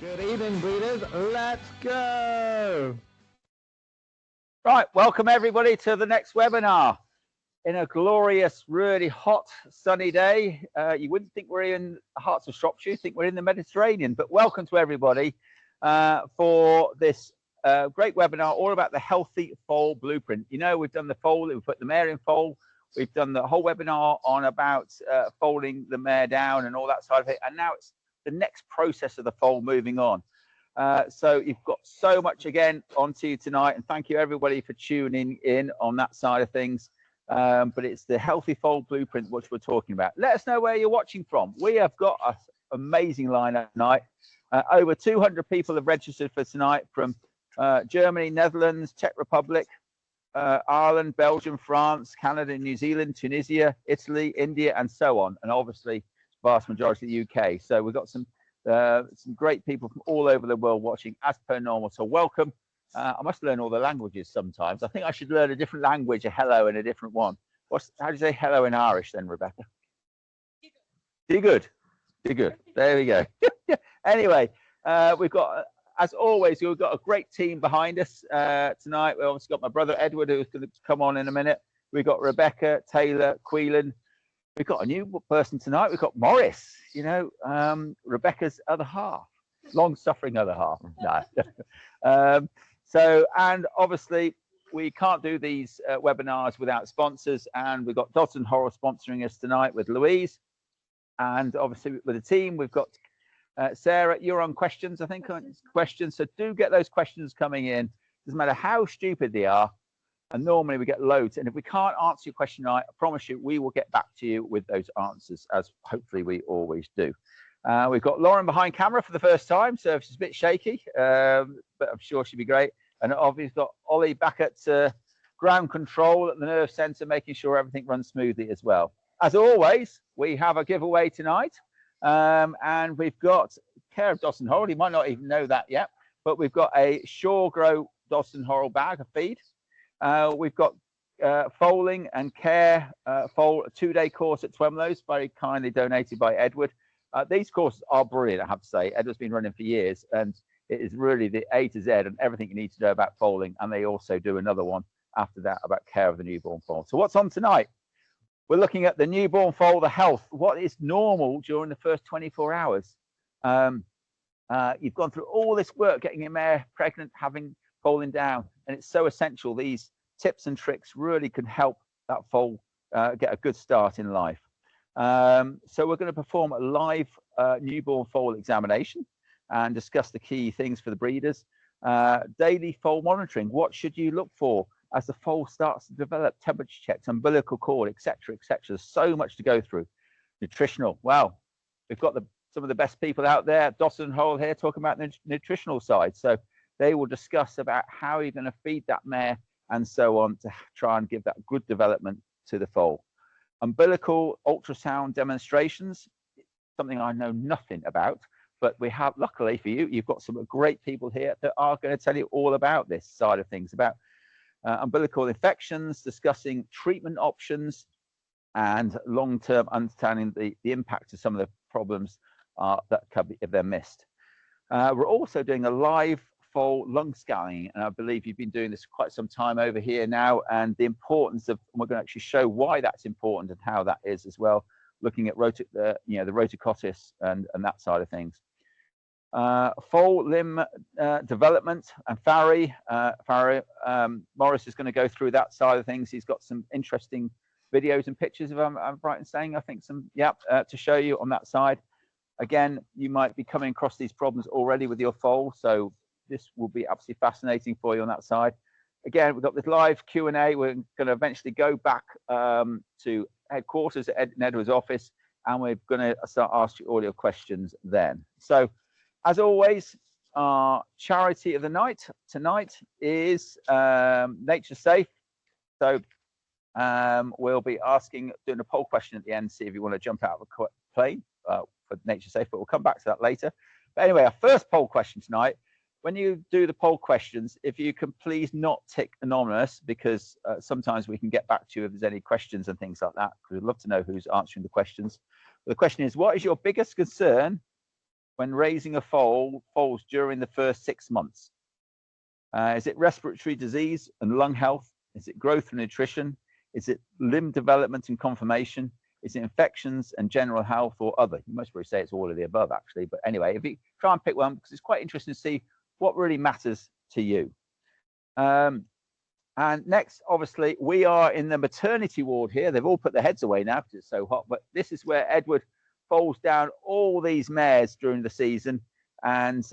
Good evening, breeders. Let's go. Right, welcome everybody to the next webinar. In a glorious, really hot, sunny day. You wouldn't think we're in the hearts of Shropshire, you think we're in the Mediterranean, but welcome to everybody for this great webinar all about the healthy foal blueprint. You know, we've done the foal, we've put the mare in foal, we've done the whole webinar on about foaling the mare down and all that side of it, and now it's the next process of the foal moving on. So you've got so much again onto you tonight, and thank you everybody for tuning in on that side of things. But it's the healthy foal blueprint which we're talking about. Let us know where you're watching from. We have got an amazing lineup tonight. Over 200 people have registered for tonight from Germany, Netherlands, Czech Republic, Ireland, Belgium, France, Canada, New Zealand, Tunisia, Italy, India, and so on. And obviously, vast majority of the UK. So we've got some great people from all over the world watching as per normal. So welcome. I must learn all the languages sometimes. I think I should learn a different language, a hello and a different one. How do you say hello in Irish then, Rebecca? Do good. Do good. There we go. Anyway, we've got, as always, we've got a great team behind us tonight. We've obviously got my brother Edward, who's going to come on in a minute. We've got Rebecca, Taylor, Queelan. We've got a new person tonight. We've got Morris, you know, Rebecca's other half, long-suffering other half. No. So, and obviously, we can't do these webinars without sponsors, and we've got Dodson Horror sponsoring us tonight with Louise, and obviously with the team, we've got Sarah, you're on questions, I think, questions, so do get those questions coming in. Doesn't matter how stupid they are, and normally we get loads, and if we can't answer your question tonight, I promise you, we will get back to you with those answers, as hopefully we always do. We've got Lauren behind camera for the first time, so she's a bit shaky, but I'm sure she'll be great. And obviously got Ollie back at ground control at the nerve centre, making sure everything runs smoothly as well. As always, we have a giveaway tonight, and we've got care of Dodson Horrell. You might not even know that yet, but we've got a Shore Grow Dodson Horrell bag of feed. We've got foaling and care foal, a 2-day course at Twemlow's, very kindly donated by Edward. These courses are brilliant, I have to say. Edward's been running for years, and it is really the A to Z and everything you need to know about foaling. And they also do another one after that about care of the newborn foal. So what's on tonight? We're looking at the newborn foal, the health. What is normal during the first 24 hours? You've gone through all this work getting your mare pregnant, having foaling down, and it's so essential. These tips and tricks really can help that foal get a good start in life. So we're going to perform a live newborn foal examination and discuss the key things for the breeders. Daily foal monitoring. What should you look for as the foal starts to develop? Temperature checks, umbilical cord, etc., etc. There's so much to go through. Nutritional. Well, we've got some of the best people out there. Dodson Horrell here talking about the nutritional side. So they will discuss about how you're going to feed that mare and so on to try and give that good development to the foal. Umbilical ultrasound demonstrations, something I know nothing about, but we have, luckily for you, you've got some great people here that are going to tell you all about this side of things, about umbilical infections, discussing treatment options, and long-term understanding the impact of some of the problems that could be if they're missed. We're also doing a live foal lung scanning, and I believe you've been doing this quite some time over here now, and the importance of, we're going to actually show why that's important and how that is as well, looking at the rotocotis and that side of things. Foal limb development and farrier. Morris is going to go through that side of things. He's got some interesting videos and pictures, if I'm right in saying, I think to show you on that side. Again, you might be coming across these problems already with your foal, so this will be absolutely fascinating for you on that side. Again, we've got this live Q&A. We're going to eventually go back to headquarters at Edward's office, and we're going to start asking you all your questions then. So, as always, our charity of the night tonight is Nature Safe. So we'll be doing a poll question at the end, see if you want to jump out of a plane for Nature Safe, but we'll come back to that later. But anyway, our first poll question tonight, when you do the poll questions, if you can please not tick anonymous, because sometimes we can get back to you if there's any questions and things like that, because we'd love to know who's answering the questions. But the question is, what is your biggest concern when raising a foals during the first 6 months? Is it respiratory disease and lung health? Is it growth and nutrition? Is it limb development and conformation? Is it infections and general health, or other? You must probably say it's all of the above, actually. But anyway, if you try and pick one, because it's quite interesting to see what really matters to you. And next, obviously, we are in the maternity ward here. They've all put their heads away now because it's so hot. But this is where Edward foals down all these mares during the season. And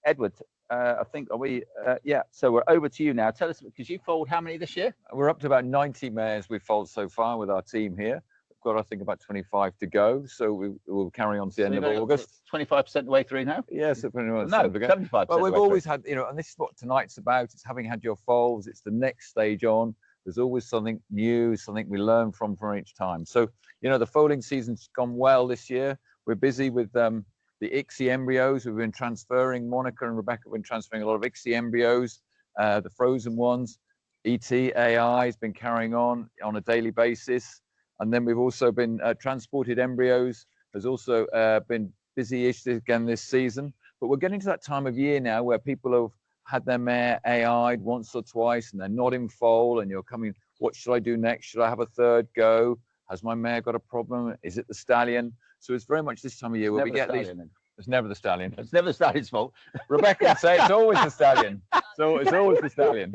Edward, I think, are we? Yeah. So we're over to you now. Tell us, because you foaled how many this year? We're up to about 90 mares we've foaled so far with our team here. We've got, I think, about 25 to go. So we will carry on to the end of August. 25% of the way through now? Yes, pretty much. No, 75%. But we've always had, you know, and this is what tonight's about. It's having had your foals. It's the next stage on. There's always something new, something we learn from each time. So, you know, the foaling season's gone well this year. We're busy with the ICSI embryos. We've been transferring, Monica and Rebecca have been transferring a lot of ICSI embryos, the frozen ones. AI has been carrying on a daily basis. And then we've also been transported embryos, has also been busy-ish again this season. But we're getting to that time of year now where people have had their mare AI'd once or twice and they're not in foal, and you're coming, what should I do next? Should I have a third go? Has my mare got a problem? Is it the stallion? So it's very much this time of year where we get these. It's never the stallion. It's never the stallion's fault. Rebecca would say it's always the stallion. So it's always the stallion.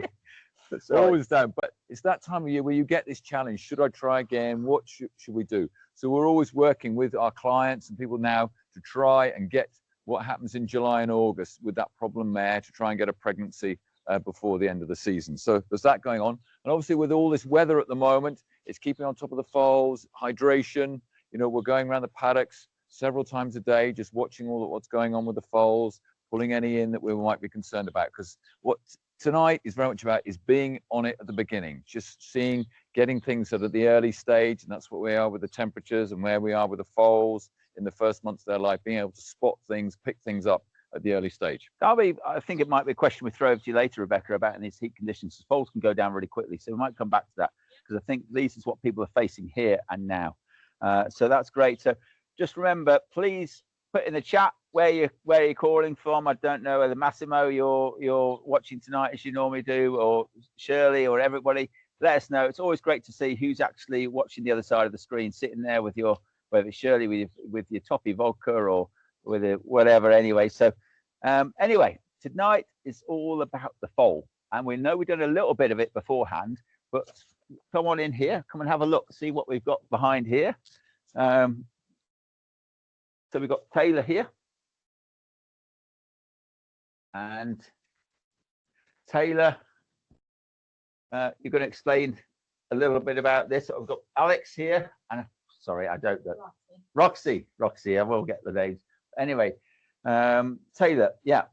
It's always down. But it's that time of year where you get this challenge. Should I try again? What should we do? So we're always working with our clients and people now to try and get what happens in July and August with that problem mare to try and get a pregnancy before the end of the season. So there's that going on. And obviously with all this weather at the moment, it's keeping on top of the foals, hydration. You know, we're going around the paddocks several times a day, just watching what's going on with the foals, pulling any in that we might be concerned about. Because what tonight is very much about is being on it at the beginning, just seeing, getting things at the early stage. And that's what we are with the temperatures and where we are with the foals in the first months of their life, being able to spot things, pick things up at the early stage. I think it might be a question we throw over to you later, Rebecca, about in these heat conditions. Foals can go down really quickly. So we might come back to that, because I think this is what people are facing here and now. So that's great. So just remember, please put in the chat where you're calling from. I don't know whether Massimo you're watching tonight as you normally do, or Shirley, or everybody. Let us know. It's always great to see who's actually watching the other side of the screen, sitting there with your, whether it's Shirley with your toppy vodka or with it, whatever. Anyway, so anyway, tonight is all about the foal, and we know we've done a little bit of it beforehand, but come on in here, come and have a look, see what we've got behind here. So we've got Taylor here, and Taylor, you're going to explain a little bit about this. I've got Alex here, and sorry, I don't know. Roxy, I will get the names. Anyway, Taylor, yeah,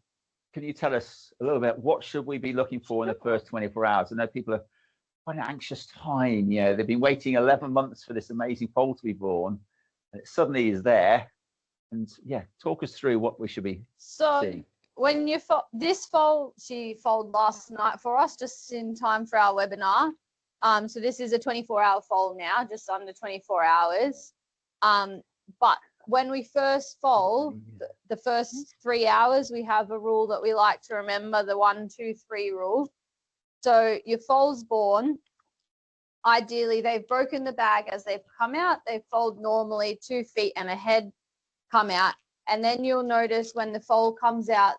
can you tell us a little bit, what should we be looking for in the first 24 hours? I know people are quite an anxious time. Yeah, they've been waiting 11 months for this amazing foal to be born, and it suddenly is there. And yeah, talk us through what we should be seeing. When you this foal, she foaled last night for us, just in time for our webinar. So this is a 24-hour foal now, just under 24 hours. But when we first foal, the first 3 hours, we have a rule that we like to remember, the 1, 2, 3 rule. So your foal's born. Ideally, they've broken the bag as they've come out. They fold normally 2 feet and a head come out. And then you'll notice when the foal comes out,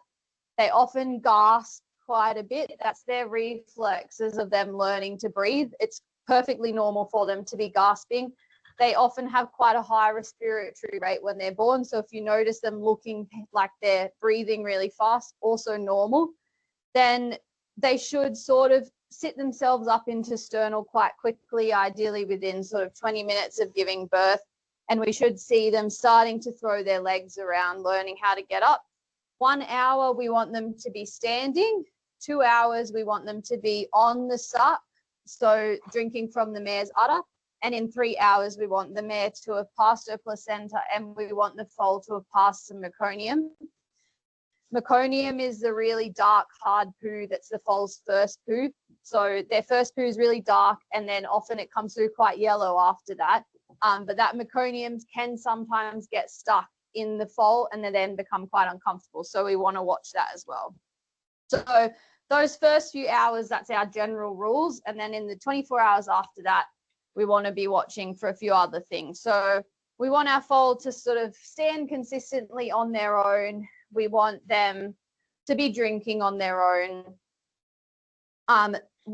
they often gasp quite a bit. That's their reflexes of them learning to breathe. It's perfectly normal for them to be gasping. They often have quite a high respiratory rate when they're born. So if you notice them looking like they're breathing really fast, also normal, then they should sort of sit themselves up into sternal quite quickly, ideally within sort of 20 minutes of giving birth. And we should see them starting to throw their legs around, learning how to get up. 1 hour, we want them to be standing. 2 hours, we want them to be on the suck, so drinking from the mare's udder. And in 3 hours, we want the mare to have passed her placenta, and we want the foal to have passed some meconium. Meconium is the really dark, hard poo that's the foal's first poo. So their first poo is really dark, and then often it comes through quite yellow after that. But that meconium can sometimes get stuck in the foal and they then become quite uncomfortable. So we want to watch that as well. So those first few hours, that's our general rules. And then in the 24 hours after that, we want to be watching for a few other things. So we want our foal to sort of stand consistently on their own. We want them to be drinking on their own.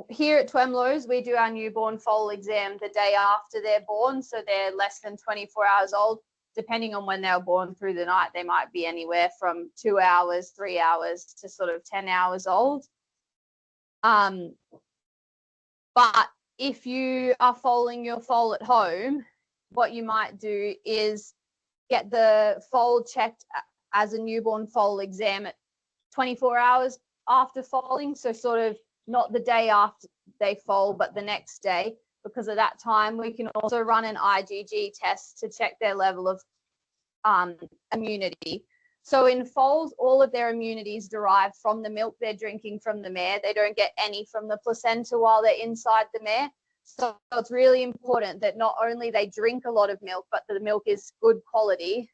Here at Twemlow's, we do our newborn foal exam the day after they're born. So they're less than 24 hours old. Depending on when they were born through the night, they might be anywhere from 2 hours, 3 hours to sort of 10 hours old. But if you are foaling your foal at home, what you might do is get the foal checked as a newborn foal exam at 24 hours after foaling. So sort of not the day after they foal, but the next day. Because at that time, we can also run an IgG test to check their level of immunity. So in foals, all of their immunity is derived from the milk they're drinking from the mare. They don't get any from the placenta while they're inside the mare. So it's really important that not only they drink a lot of milk, but the milk is good quality.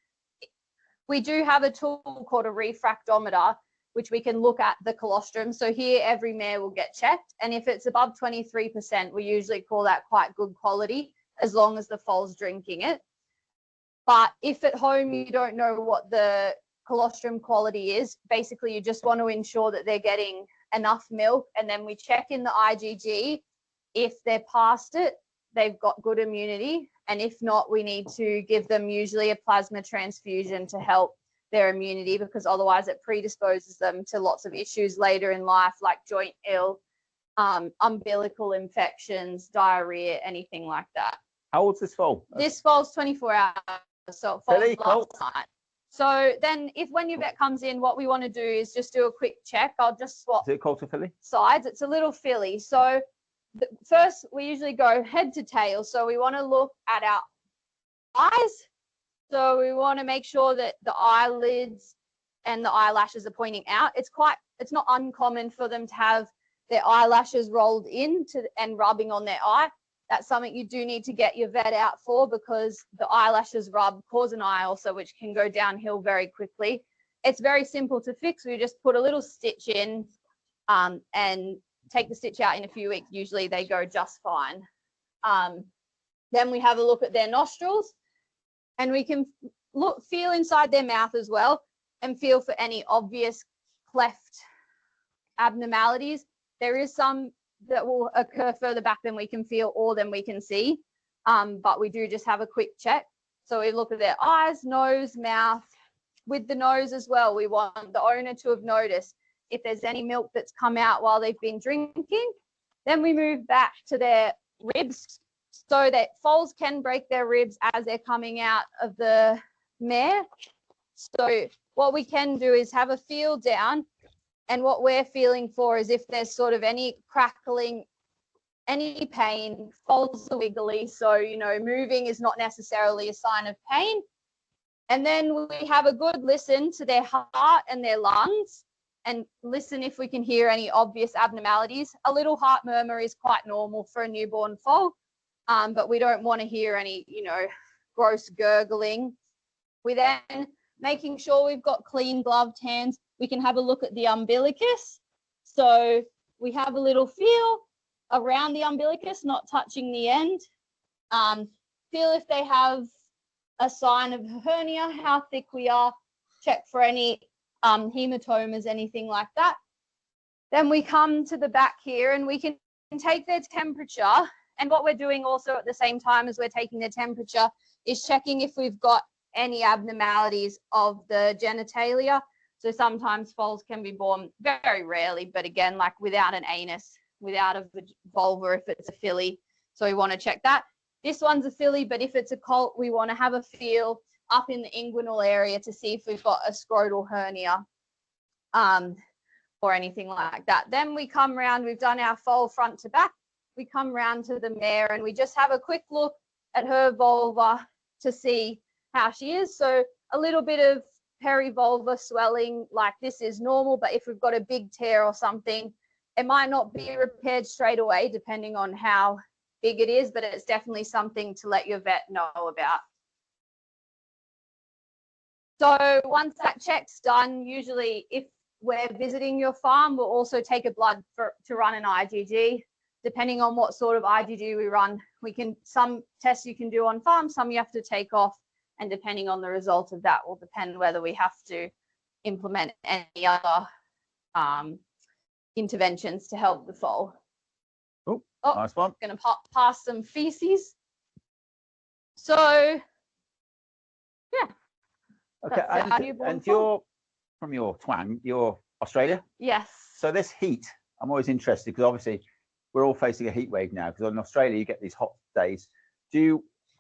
We do have a tool called a refractometer, which we can look at the colostrum. So here, every mare will get checked. And if it's above 23%, we usually call that quite good quality, as long as the foal's drinking it. But if at home you don't know what the colostrum quality is, basically you just want to ensure that they're getting enough milk. And then we check in the IgG. If they're past it, they've got good immunity. And if not, we need to give them usually a plasma transfusion to help their immunity, because otherwise it predisposes them to lots of issues later in life, like joint ill, umbilical infections, diarrhea, anything like that. How old's this foal? This foal's 24 hours, so it Filly, foaled last night. So then when your vet comes in, what we want to do is just do a quick check. I'll just swap Is it colt or filly? sides. It's a little filly. So first, we usually go head to tail. So we want to look at our eyes. So we want to make sure that the eyelids and the eyelashes are pointing out. It's not uncommon for them to have their eyelashes rolled in and rubbing on their eye. That's something you do need to get your vet out for, because the eyelashes rub cause an eye ulcer, which can go downhill very quickly. It's very simple to fix. We just put a little stitch in and take the stitch out in a few weeks. Usually they go just fine. Then we have a look at their nostrils. And we can feel inside their mouth as well and feel for any obvious cleft abnormalities. There is some that will occur further back than we can feel or than we can see, but we do just have a quick check. So we look at their eyes, nose, mouth. With the nose as well, we want the owner to have noticed if there's any milk that's come out while they've been drinking. Then we move back to their ribs. So that foals can break their ribs as they're coming out of the mare. So what we can do is have a feel down, and what we're feeling for is if there's sort of any crackling, any pain. Foals are wiggly, so moving is not necessarily a sign of pain. And then we have a good listen to their heart and their lungs, and listen if we can hear any obvious abnormalities. A little heart murmur is quite normal for a newborn foal. But we don't want to hear any, gross gurgling. We then, making sure we've got clean gloved hands, we can have a look at the umbilicus. So we have a little feel around the umbilicus, not touching the end. Feel if they have a sign of hernia, how thick we are, check for any hematomas, anything like that. Then we come to the back here and we can take their temperature. And what we're doing also at the same time as we're taking their temperature is checking if we've got any abnormalities of the genitalia. So sometimes foals can be born, very rarely, but again, like without an anus, without a vulva if it's a filly. So we want to check that. This one's a filly, but if it's a colt, we want to have a feel up in the inguinal area to see if we've got a scrotal hernia or anything like that. Then we come round, we've done our foal front to back. We come round to the mare and we just have a quick look at her vulva to see how she is. So a little bit of perivulvar swelling, like this is normal, but if we've got a big tear or something, it might not be repaired straight away depending on how big it is, but it's definitely something to let your vet know about. So once that check's done, usually if we're visiting your farm, we'll also take a blood to run an IgG. Depending on what sort of IgG we run, some tests you can do on farm, some you have to take off, and depending on the result of that will depend whether we have to implement any other interventions to help the foal. Oh, Oh, nice one. Going to pass some feces. So, yeah. Okay, and you're from your twang, you're Australia? Yes. So this heat, I'm always interested because obviously we're all facing a heat wave now because in Australia you get these hot days.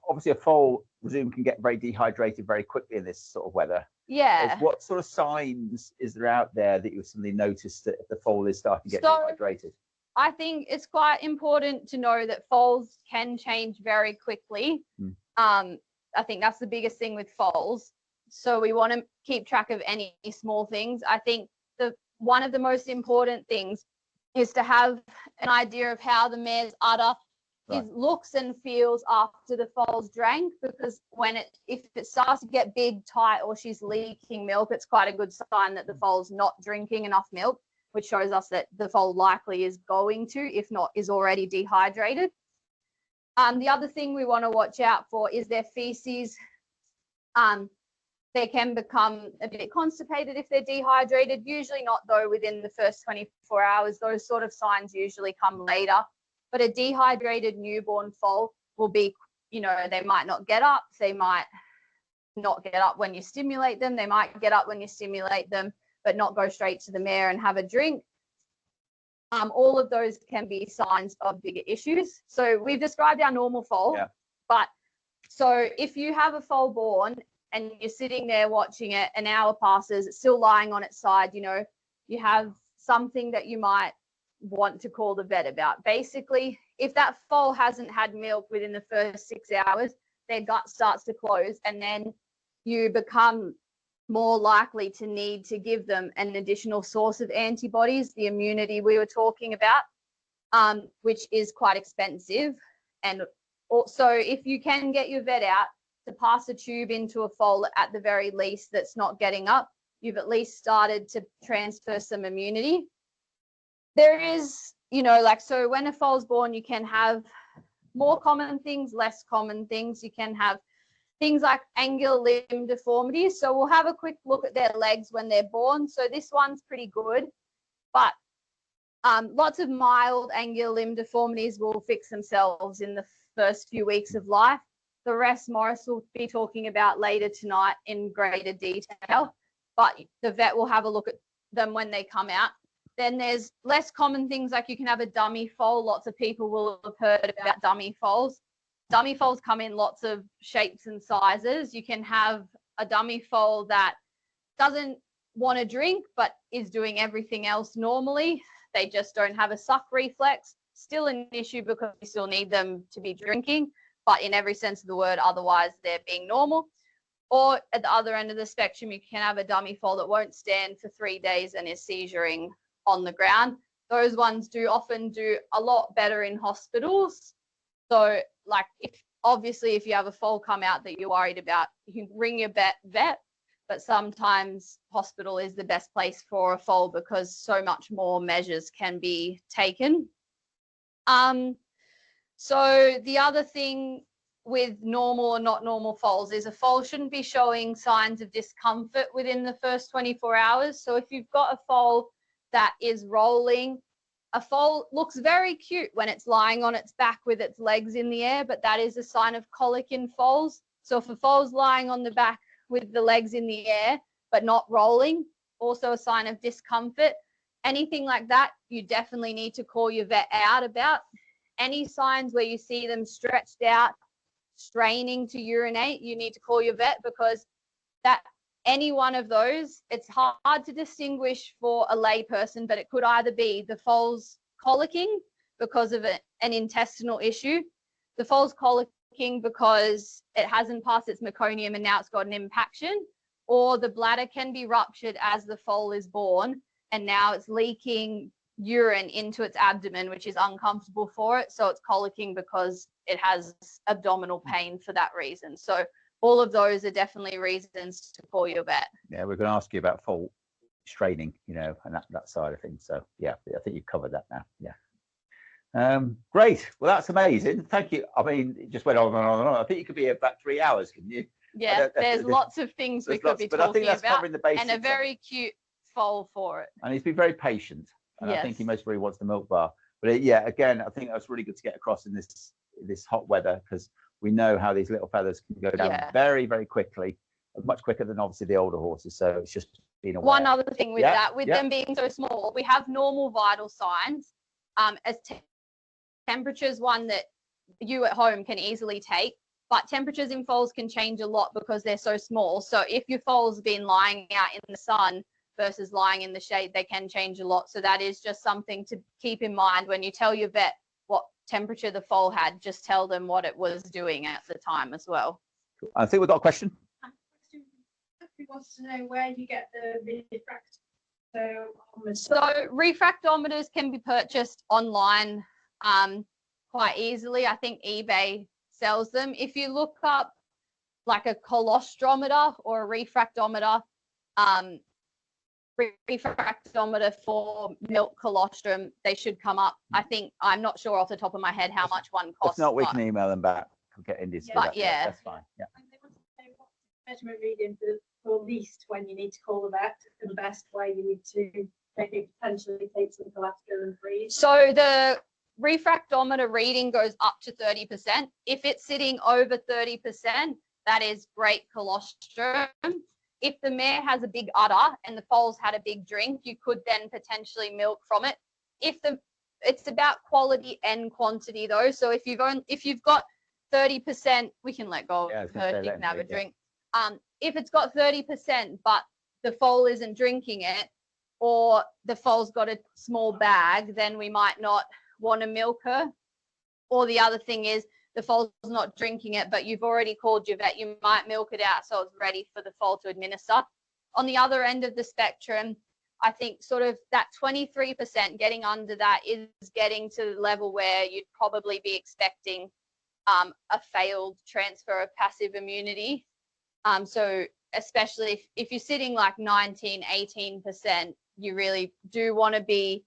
Obviously a foal, presume, can get very dehydrated very quickly in this sort of weather. Yeah. What sort of signs is there out there that you suddenly notice that if the foal is starting to get dehydrated? I think it's quite important to know that foals can change very quickly. I think that's the biggest thing with foals. So we want to keep track of any small things. I think one of the most important things is to have an idea of how the mare's udder looks and feels after the foal's drank, because if it starts to get big, tight, or she's leaking milk, it's quite a good sign that the foal's not drinking enough milk, which shows us that the foal likely is going to, if not is already dehydrated. The other thing we want to watch out for is their feces. They can become a bit constipated if they're dehydrated, usually not though within the first 24 hours. Those sort of signs usually come later. But a dehydrated newborn foal will be, they might not get up. They might not get up when you stimulate them. They might get up when you stimulate them, but not go straight to the mare and have a drink. All of those can be signs of bigger issues. So we've described our normal foal, but so if you have a foal born and you're sitting there watching it, an hour passes, it's still lying on its side, you have something that you might want to call the vet about. Basically, if that foal hasn't had milk within the first 6 hours, their gut starts to close, and then you become more likely to need to give them an additional source of antibodies, the immunity we were talking about, which is quite expensive. And also, if you can get your vet out to pass a tube into a foal at the very least that's not getting up, you've at least started to transfer some immunity. There is, so when a foal's born, you can have more common things, less common things. You can have things like angular limb deformities. So we'll have a quick look at their legs when they're born. So this one's pretty good, but lots of mild angular limb deformities will fix themselves in the first few weeks of life. The rest Morris will be talking about later tonight in greater detail, but the vet will have a look at them when they come out. Then there's less common things like you can have a dummy foal. Lots of people will have heard about dummy foals. Dummy foals come in lots of shapes and sizes. You can have a dummy foal that doesn't want to drink but is doing everything else normally. They just don't have a suck reflex. Still an issue because we still need them to be drinking, but in every sense of the word, otherwise they're being normal. Or at the other end of the spectrum, you can have a dummy foal that won't stand for 3 days and is seizuring on the ground. Those ones often do a lot better in hospitals. So if you have a foal come out that you're worried about, you can ring your vet, but sometimes hospital is the best place for a foal because so much more measures can be taken. So the other thing with normal or not normal foals is a foal shouldn't be showing signs of discomfort within the first 24 hours. So if you've got a foal that is rolling, a foal looks very cute when it's lying on its back with its legs in the air, but that is a sign of colic in foals. So if a foal's lying on the back with the legs in the air but not rolling, also a sign of discomfort. Anything like that, you definitely need to call your vet out about. Any signs where you see them stretched out, straining to urinate, you need to call your vet, because any one of those, it's hard to distinguish for a lay person, but it could either be the foal's colicking because of an intestinal issue, the foal's colicking because it hasn't passed its meconium and now it's got an impaction, or the bladder can be ruptured as the foal is born and now it's leaking urine into its abdomen, which is uncomfortable for it. So it's colicking because it has abdominal pain for that reason. So all of those are definitely reasons to call your vet. Yeah, we're going to ask you about foal training, you know, and that side of things. So yeah, I think you've covered that now. Yeah. Great. Well, that's amazing. Thank you. I mean, it just went on and on and on. I think you could be about 3 hours, couldn't you? Yeah, there's lots of things we could be but I think talking that's about, covering the basics. and a very cute foal for it. And he's been very patient. And I think he most probably wants the milk bar. But yeah, again, I think that's really good to get across in this hot weather, because we know how these little feathers can go down very, very quickly, much quicker than obviously the older horses. So it's just being aware. One other thing with them being so small, we have normal vital signs. As temperatures, one that you at home can easily take, but temperatures in foals can change a lot because they're so small. So if your foal's been lying out in the sun versus lying in the shade, they can change a lot. So that is just something to keep in mind when you tell your vet what temperature the foal had. Just tell them what it was doing at the time as well. I think we've got a question. He wants to know where you get the refractometers. So refractometers can be purchased online quite easily. I think eBay sells them. If you look up like a colostrometer or a refractometer, refractometer for milk colostrum, they should come up. I think, I'm not sure off the top of my head how much one costs. If not, we can email them back. We'll get Indy to do that. Yeah, that's fine. Yeah. And they want to know what measurement reading for least when you need to call the vet, and the best way you need to maybe potentially take some cholesterol and freeze. So the refractometer reading goes up to 30%. If it's sitting over 30%, that is great colostrum. If the mare has a big udder and the foal's had a big drink, you could then potentially milk from it. It's about quality and quantity though. So if you've got 30%, we can let go of her. She can have a drink. If it's got 30%, but the foal isn't drinking it, or the foal's got a small bag, then we might not want to milk her. Or the other thing is the foal's not drinking it, but you've already called your vet, you might milk it out so it's ready for the foal to administer. On the other end of the spectrum, I think sort of that 23%, getting under that is getting to the level where you'd probably be expecting a failed transfer of passive immunity. So especially if you're sitting like 19, 18%, you really do want to be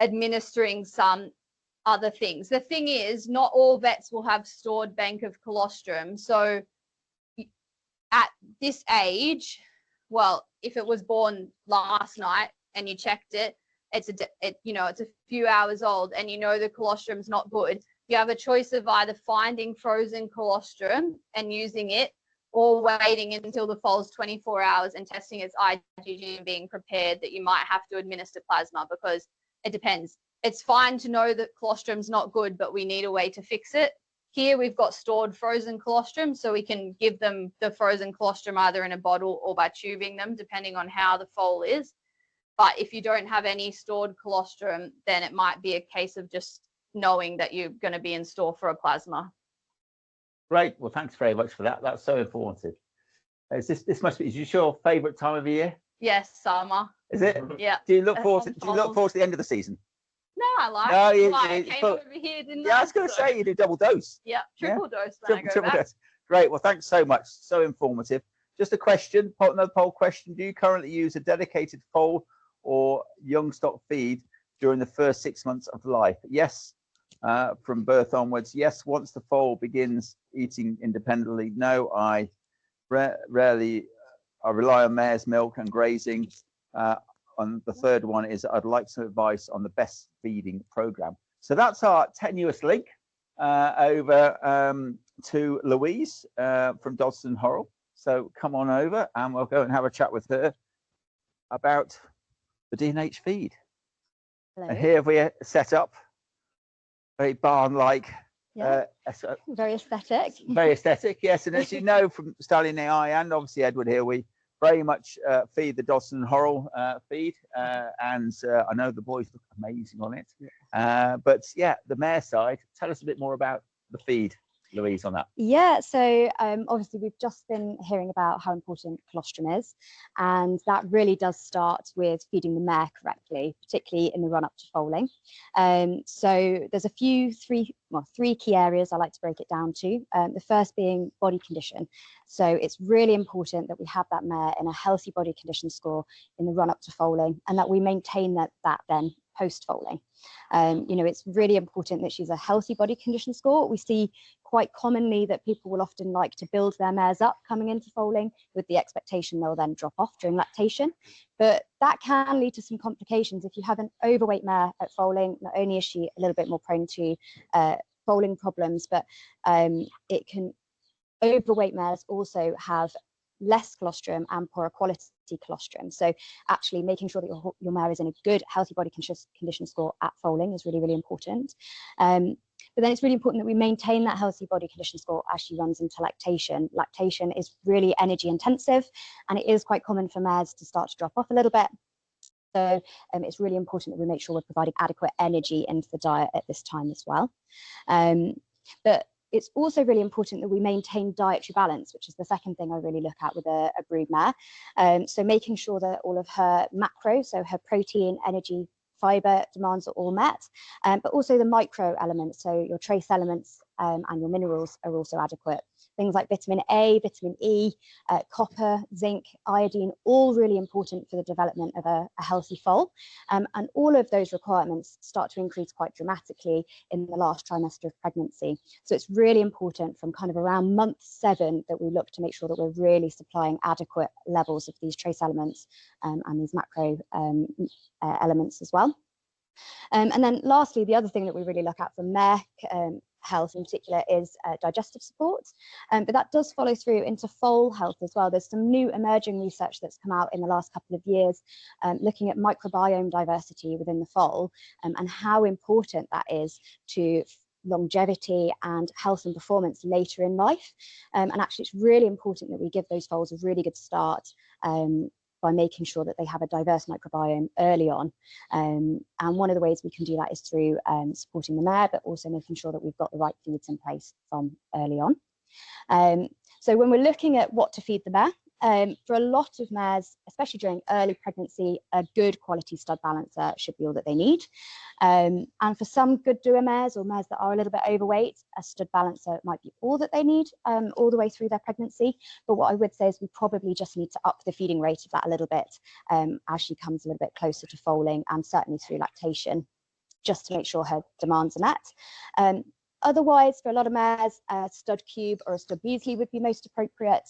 administering some other things. The thing is, not all vets will have stored bank of colostrum. So at this age, well, if it was born last night and you checked it, it's a few hours old and you know the colostrum's not good, you have a choice of either finding frozen colostrum and using it, or waiting until the foal's 24 hours and testing its IgG and being prepared that you might have to administer plasma, because it depends. It's fine to know that colostrum's not good, but we need a way to fix it. Here we've got stored frozen colostrum, so we can give them the frozen colostrum either in a bottle or by tubing them, depending on how the foal is. But if you don't have any stored colostrum, then it might be a case of just knowing that you're going to be in store for a plasma. Great. Well, thanks very much for that. That's so informative. Is this your favourite time of year? Yes, summer. Is it? Yeah. Do you look forward to the end of the season? No, I like it. No, I came over here, didn't I? Yeah, I was going to say you do double dose. Yeah, triple dose when I go back. Dose. Great. Well, thanks so much. So informative. Just a question, another poll question. Do you currently use a dedicated foal or young stock feed during the first 6 months of life? Yes, from birth onwards. Yes, once the foal begins eating independently. No, I rarely rely on mare's milk and grazing. On the third one is I'd like some advice on the best feeding program. So that's our tenuous link over to Louise from Dodson Horrell. So come on over and we'll go and have a chat with her about the D&H feed. Hello. And here we are set up, very barn-like. Yeah. Very aesthetic. Very aesthetic, yes. And as you know from Stallion AI and obviously Edward here, we very much feed the Dodson Horrell feed. And I know the boys look amazing on it. But yeah, the mare side, tell us a bit more about the feed. Louise, on that? Yeah, so obviously we've just been hearing about how important colostrum is, and that really does start with feeding the mare correctly, particularly in the run up to foaling. So there's three key areas I like to break it down to. The first being body condition. So it's really important that we have that mare in a healthy body condition score in the run up to foaling, and that we maintain that then post foaling. You know, it's really important that she's a healthy body condition score. We see quite commonly that people will often like to build their mares up coming into foaling with the expectation they'll then drop off during lactation. But that can lead to some complications. If you have an overweight mare at foaling, not only is she a little bit more prone to foaling problems, but overweight mares also have less colostrum and poorer quality colostrum. So actually making sure that your mare is in a good, healthy body condition score at foaling is really, really important. But then it's really important that we maintain that healthy body condition score as she runs into lactation. Lactation is really energy intensive, and it is quite common for mares to start to drop off a little bit. So it's really important that we make sure we're providing adequate energy into the diet at this time as well. But it's also really important that we maintain dietary balance, which is the second thing I really look at with a brood mare. So making sure that all of her macro, so her protein, energy, fiber demands are all met, but also the micro elements, so your trace elements and your minerals are also adequate. Things like vitamin A, vitamin E, copper, zinc, iodine, all really important for the development of a healthy foal. And all of those requirements start to increase quite dramatically in the last trimester of pregnancy. So it's really important from kind of around month 7 that we look to make sure that we're really supplying adequate levels of these trace elements and these macro elements as well. And then lastly, the other thing that we really look at for mare health in particular is digestive support, but that does follow through into foal health as well. There's some new emerging research that's come out in the last couple of years looking at microbiome diversity within the foal and how important that is to longevity and health and performance later in life. And actually it's really important that we give those foals a really good start by making sure that they have a diverse microbiome early on. And one of the ways we can do that is through supporting the mare, but also making sure that we've got the right feeds in place from early on. So when we're looking at what to feed the mare, for a lot of mares, especially during early pregnancy, a good quality stud balancer should be all that they need. And for some good doer mares or mares that are a little bit overweight, a stud balancer might be all that they need all the way through their pregnancy. But what I would say is we probably just need to up the feeding rate of that a little bit as she comes a little bit closer to foaling and certainly through lactation, just to make sure her demands are met. Otherwise, for a lot of mares, a stud cube or a stud muesli would be most appropriate,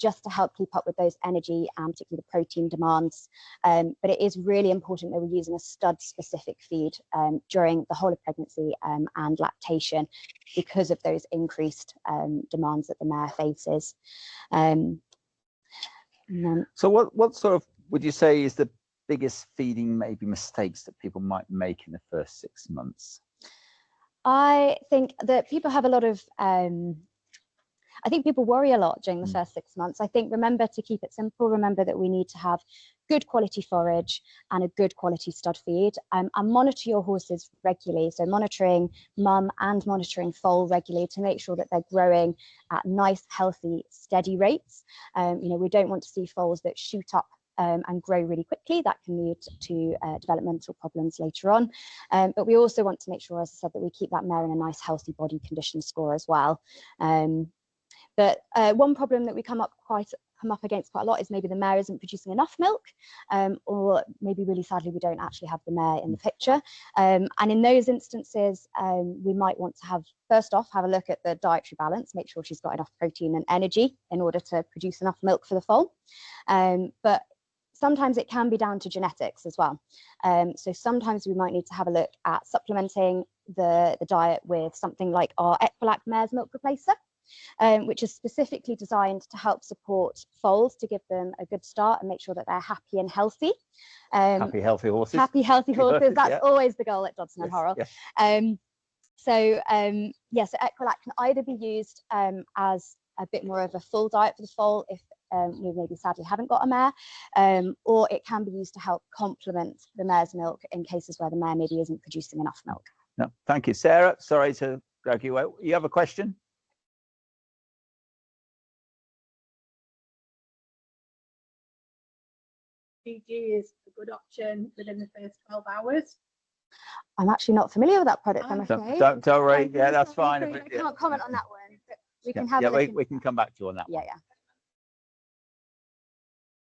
just to help keep up with those energy and particularly the protein demands. But it is really important that we're using a stud-specific feed during the whole of pregnancy and lactation because of those increased demands that the mare faces. So what sort of would you say is the biggest feeding maybe mistakes that people might make in the first 6 months? I think that people have a lot of, I think people worry a lot during the first 6 months. I think remember to keep it simple. Remember that we need to have good quality forage and a good quality stud feed, and monitor your horses regularly. So monitoring mum and monitoring foal regularly to make sure that they're growing at nice, healthy, steady rates. You know, we don't want to see foals that shoot up and grow really quickly. That can lead to developmental problems later on. But we also want to make sure, as I said, that we keep that mare in a nice, healthy body condition score as well. But one problem that we come up against quite a lot is maybe the mare isn't producing enough milk, or maybe really sadly we don't actually have the mare in the picture. And in those instances, we might want to first off have a look at the dietary balance, make sure she's got enough protein and energy in order to produce enough milk for the foal. But sometimes it can be down to genetics as well. So sometimes we might need to have a look at supplementing the diet with something like our Equilac mare's milk replacer, which is specifically designed to help support foals to give them a good start and make sure that they're happy and healthy. Happy, healthy horses. Happy, healthy horses. That's yeah. always the goal at Dodson and Horrell. Yes. So Equilac can either be used as a bit more of a full diet for the foal if we maybe sadly haven't got a mare, or it can be used to help complement the mare's milk in cases where the mare maybe isn't producing enough milk. No, thank you, Sarah. Sorry to drag you out. You have a question? IgG is a good option within the first 12 hours. I'm actually not familiar with that product, I'm afraid. Don't worry. I'm Yeah, that's fine. afraid I can't comment on that one. But we can Yeah, have a look. we can come back to you on that Yeah, one. yeah.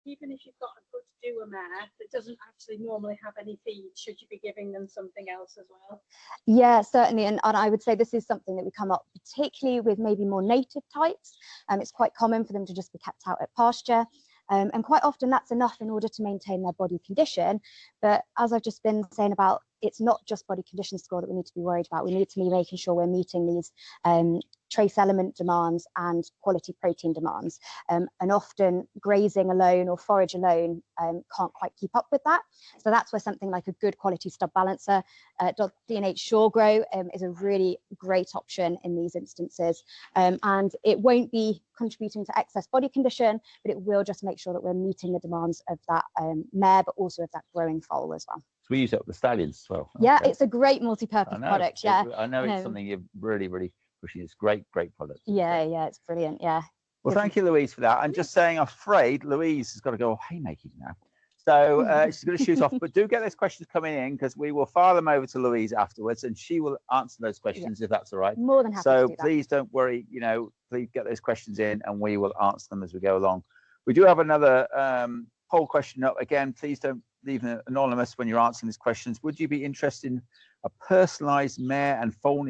Even if you've got a good doer mare that doesn't actually normally have any feed, should you be giving them something else as well? Yeah, certainly. And I would say this is something that we come up particularly with maybe more native types. It's quite common for them to just be kept out at pasture. And quite often that's enough in order to maintain their body condition. But as I've just been saying about, it's not just body condition score that we need to be worried about. We need to be making sure we're meeting these trace element demands and quality protein demands. And often grazing alone or forage alone can't quite keep up with that. So that's where something like a good quality stub balancer, DNH Sure Grow is a really great option in these instances. And it won't be contributing to excess body condition, but it will just make sure that we're meeting the demands of that mare, but also of that growing foal as well. So we use it with the stallions as well. Yeah, Okay. it's a great multi-purpose product. Yeah, I know it's something you're really pushing. It's great product. Yeah, yeah, it's brilliant. Yeah. Well, thank you, Louise, for that. I'm just saying, I'm afraid Louise has got to go haymaking now. So she's going to shoot off. But do get those questions coming in, because we will file them over to Louise afterwards, and she will answer those questions if that's all right. More than happy to So do that. please don't worry. Please get those questions in, and we will answer them as we go along. We do have another poll question up. Again, please don't leave it anonymous when you're answering these questions. Would you be interested in a personalised mare and foal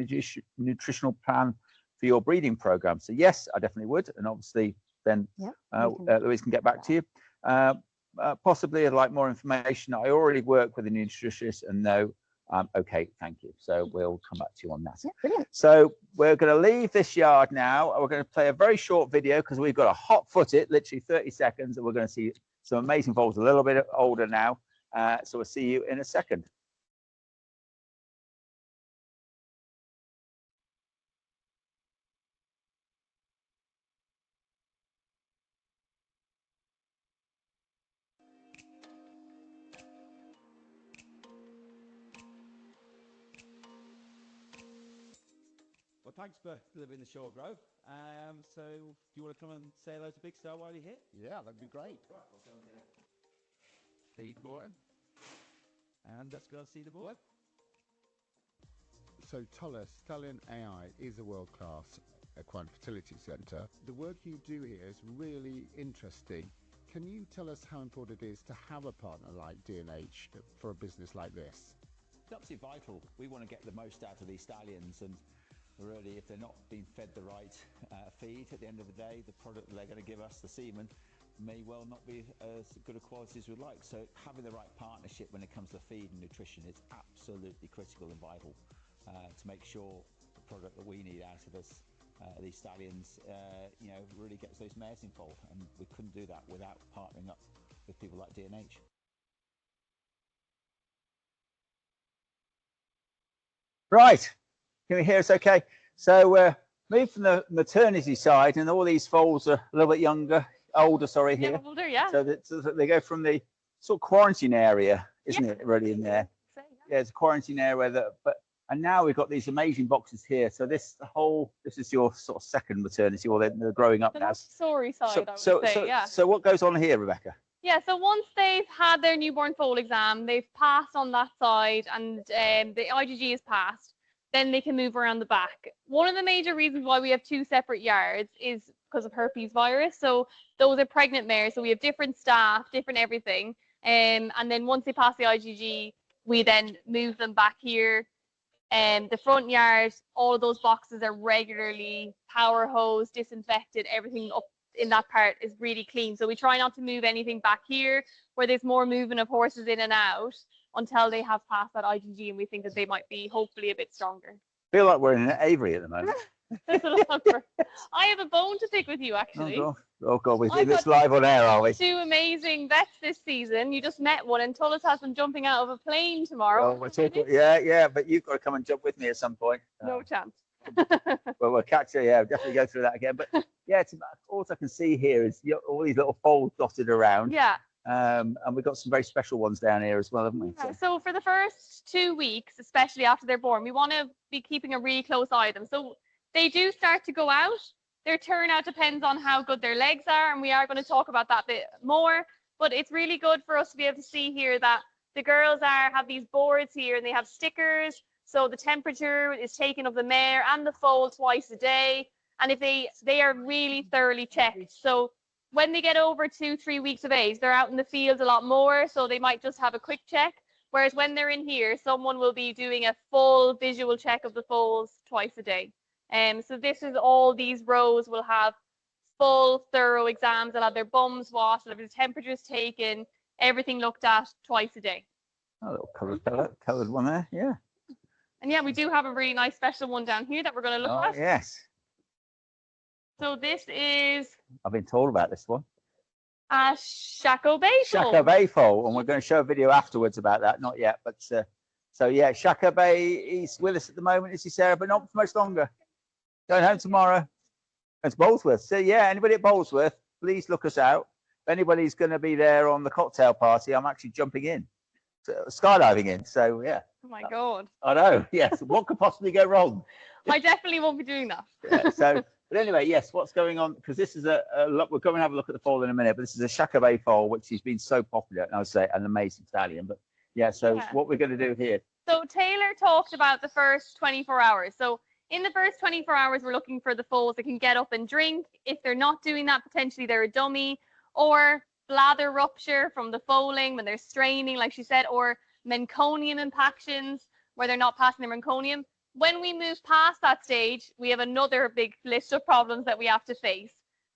nutritional plan for your breeding program? So yes, I definitely would, and obviously then Louise can get back to you. Possibly I'd like more information. I already work with a nutritionist, and no, okay, thank you. So we'll come back to you on that. Yeah, brilliant. So we're going to leave this yard now. We're going to play a very short video because we've got to hot foot it, literally 30 seconds, and we're going to see some amazing foals, a little bit older now. So we'll see you in a second. Well, thanks for delivering the Shore Grove. So do you want to come and say hello to Big Star while you're here? Yeah, that'd be great. Feed for him. And let's go and see the boy. So Tullis, Stallion AI is a world-class equine fertility centre. The work you do here is really interesting. Can you tell us how important it is to have a partner like DNH for a business like this? It's absolutely vital. We want to get the most out of these stallions, and really, if they're not being fed the right feed, at the end of the day, the product that they're going to give us, the semen, may well not be as good a quality as we'd like. So having the right partnership when it comes to feed and nutrition is absolutely critical and vital to make sure the product that we need out of us, these stallions, really gets those mares involved. And we couldn't do that without partnering up with people like DNH. Right. Can you hear us okay? So move from the maternity side, and all these foals are a little bit older, sorry, here. Older, yeah. So that they go from the sort of quarantine area, isn't it, really, in there? Yeah, it's a quarantine area and now we've got these amazing boxes here. So this is your sort of second maternity, or they're growing up now. Sorry side, I would say, yeah. So what goes on here, Rebecca? Yeah, so once they've had their newborn foal exam, they've passed on that side, and the IgG is passed, then they can move around the back. One of the major reasons why we have two separate yards is because of herpes virus. So those are pregnant mares, so we have different staff, different everything. And then once they pass the IgG, we then move them back here. The front yard, all of those boxes are regularly power hose, disinfected, everything up in that part is really clean. So we try not to move anything back here where there's more movement of horses in and out until they have passed that IgG, and we think that they might be hopefully a bit stronger. I feel like we're in an aviary at the moment. I have a bone to pick with you, actually. Oh God, we're doing this live on air, are we? Two amazing vets this season. You just met one, and Tullis has them jumping out of a plane tomorrow. Oh, we're talking, yeah, but you've got to come and jump with me at some point. No chance. Well, we'll catch you. Yeah, definitely go through that again. But yeah, all I can see here is all these little foals dotted around. Yeah. And we've got some very special ones down here as well, haven't we? Yeah, so for the first 2 weeks, especially after they're born, we want to be keeping a really close eye on them. So they do start to go out. Their turnout depends on how good their legs are, and we are going to talk about that a bit more. But it's really good for us to be able to see here that the girls have these boards here and they have stickers. So the temperature is taken of the mare and the foal twice a day. And if they are really thoroughly checked. So when they get over 2-3 weeks of age, they're out in the field a lot more. So they might just have a quick check. Whereas when they're in here, someone will be doing a full visual check of the foals twice a day. So this is all these rows will have full thorough exams. They'll have their bums washed, they'll have their temperatures taken, everything looked at twice a day. A little coloured one there, yeah. And yeah, we do have a really nice special one down here that we're going to look at. Yes. So this is I've been told about this one. a Shako Bay foal. Shaka Bay foal, and we're going to show a video afterwards about that. Not yet, but so yeah, Shaka Bay, he's with us at the moment, is he, Sarah? But not for much longer. Going home tomorrow. It's Bolesworth. So yeah, anybody at Bolesworth, please look us out. If anybody's going to be there on the cocktail party, I'm actually jumping in, skydiving in. So yeah. Oh my God. I know. Yes. What could possibly go wrong? I definitely won't be doing that. Yeah, so, but anyway, yes. What's going on? Because this is a look. We're going to have a look at the foal in a minute. But this is a Shaka Bay foal, which has been so popular, and I would say an amazing stallion. But yeah. So what we're going to do here. So Taylor talked about the first 24 hours. So in the first 24 hours, we're looking for the foals that can get up and drink. If they're not doing that, potentially they're a dummy, or bladder rupture from the foaling when they're straining, like she said, or meconium impactions where they're not passing their meconium. When we move past that stage, we have another big list of problems that we have to face.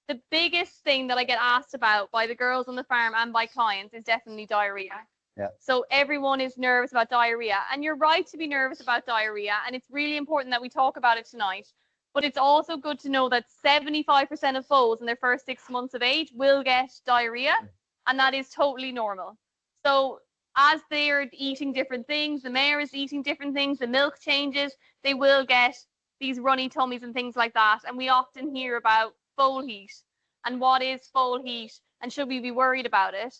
The biggest thing that I get asked about by the girls on the farm and by clients is definitely diarrhea. Yeah. So everyone is nervous about diarrhea, and you're right to be nervous about diarrhea, and it's really important that we talk about it tonight. But it's also good to know that 75% of foals in their first 6 months of age will get diarrhea, and that is totally normal. So as they're eating different things, the mare is eating different things, the milk changes, they will get these runny tummies and things like that. And we often hear about foal heat and what is foal heat and should we be worried about it.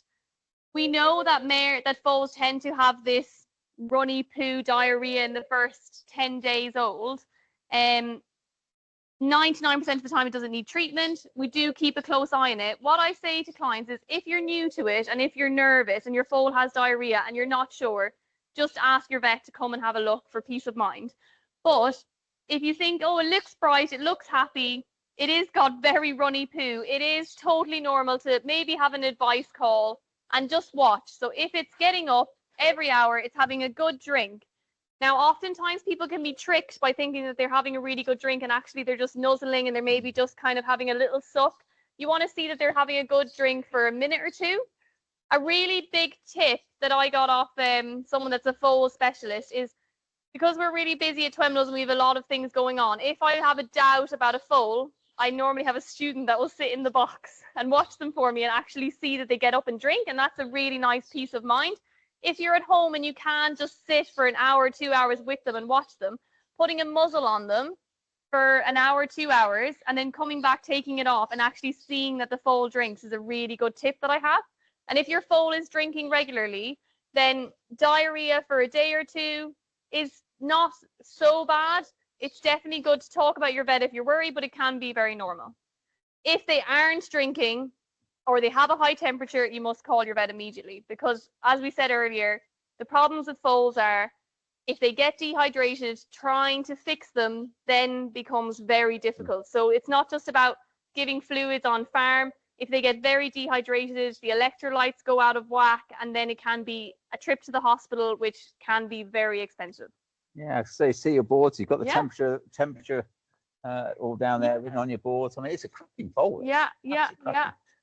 We know that foals tend to have this runny poo diarrhea in the first 10 days old. 99% of the time it doesn't need treatment. We do keep a close eye on it. What I say to clients is if you're new to it and if you're nervous and your foal has diarrhea and you're not sure, just ask your vet to come and have a look for peace of mind. But if you think, oh, it looks bright, it looks happy, it is got very runny poo, it is totally normal to maybe have an advice call and just watch. So if it's getting up every hour, it's having a good drink. Now, oftentimes people can be tricked by thinking that they're having a really good drink and actually they're just nuzzling and they're maybe just kind of having a little suck. You want to see that they're having a good drink for a minute or two. A really big tip that I got off someone that's a foal specialist is because we're really busy at Twemlows and we have a lot of things going on. If I have a doubt about a foal, I normally have a student that will sit in the box and watch them for me and actually see that they get up and drink, and that's a really nice peace of mind. If you're at home and you can just sit for an hour, 2 hours with them and watch them, putting a muzzle on them for an hour, 2 hours, and then coming back, taking it off and actually seeing that the foal drinks is a really good tip that I have. And if your foal is drinking regularly, then diarrhea for a day or two is not so bad. It's definitely good to talk about your vet if you're worried, but it can be very normal. If they aren't drinking or they have a high temperature, you must call your vet immediately because, as we said earlier, the problems with foals are if they get dehydrated, trying to fix them then becomes very difficult. So it's not just about giving fluids on farm. If they get very dehydrated, the electrolytes go out of whack, and then it can be a trip to the hospital, which can be very expensive. Yeah, so see your boards. You've got the temperature all down there written on your boards. I mean, it's a cracking foal. Yeah.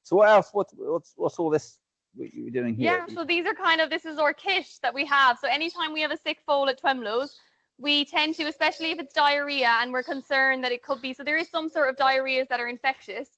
So what else? What's all this you're doing here? Yeah, so these are this is our kit that we have. So anytime we have a sick foal at Twemlows, we tend to, especially if it's diarrhea and we're concerned that it could be, so there is some sort of diarrheas that are infectious.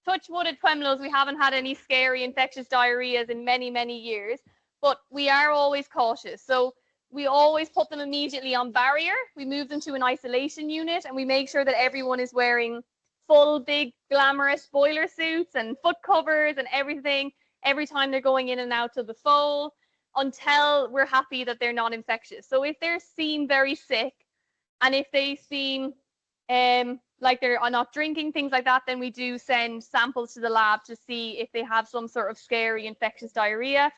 Touch wood at Twemlows, we haven't had any scary infectious diarrheas in many, many years, but we are always cautious. So we always put them immediately on barrier. We move them to an isolation unit and we make sure that everyone is wearing full, big, glamorous boiler suits and foot covers and everything every time they're going in and out of the foal until we're happy that they're not infectious. So if they're seen very sick and if they seem like they're not drinking, things like that, then we do send samples to the lab to see if they have some sort of scary infectious diarrhea.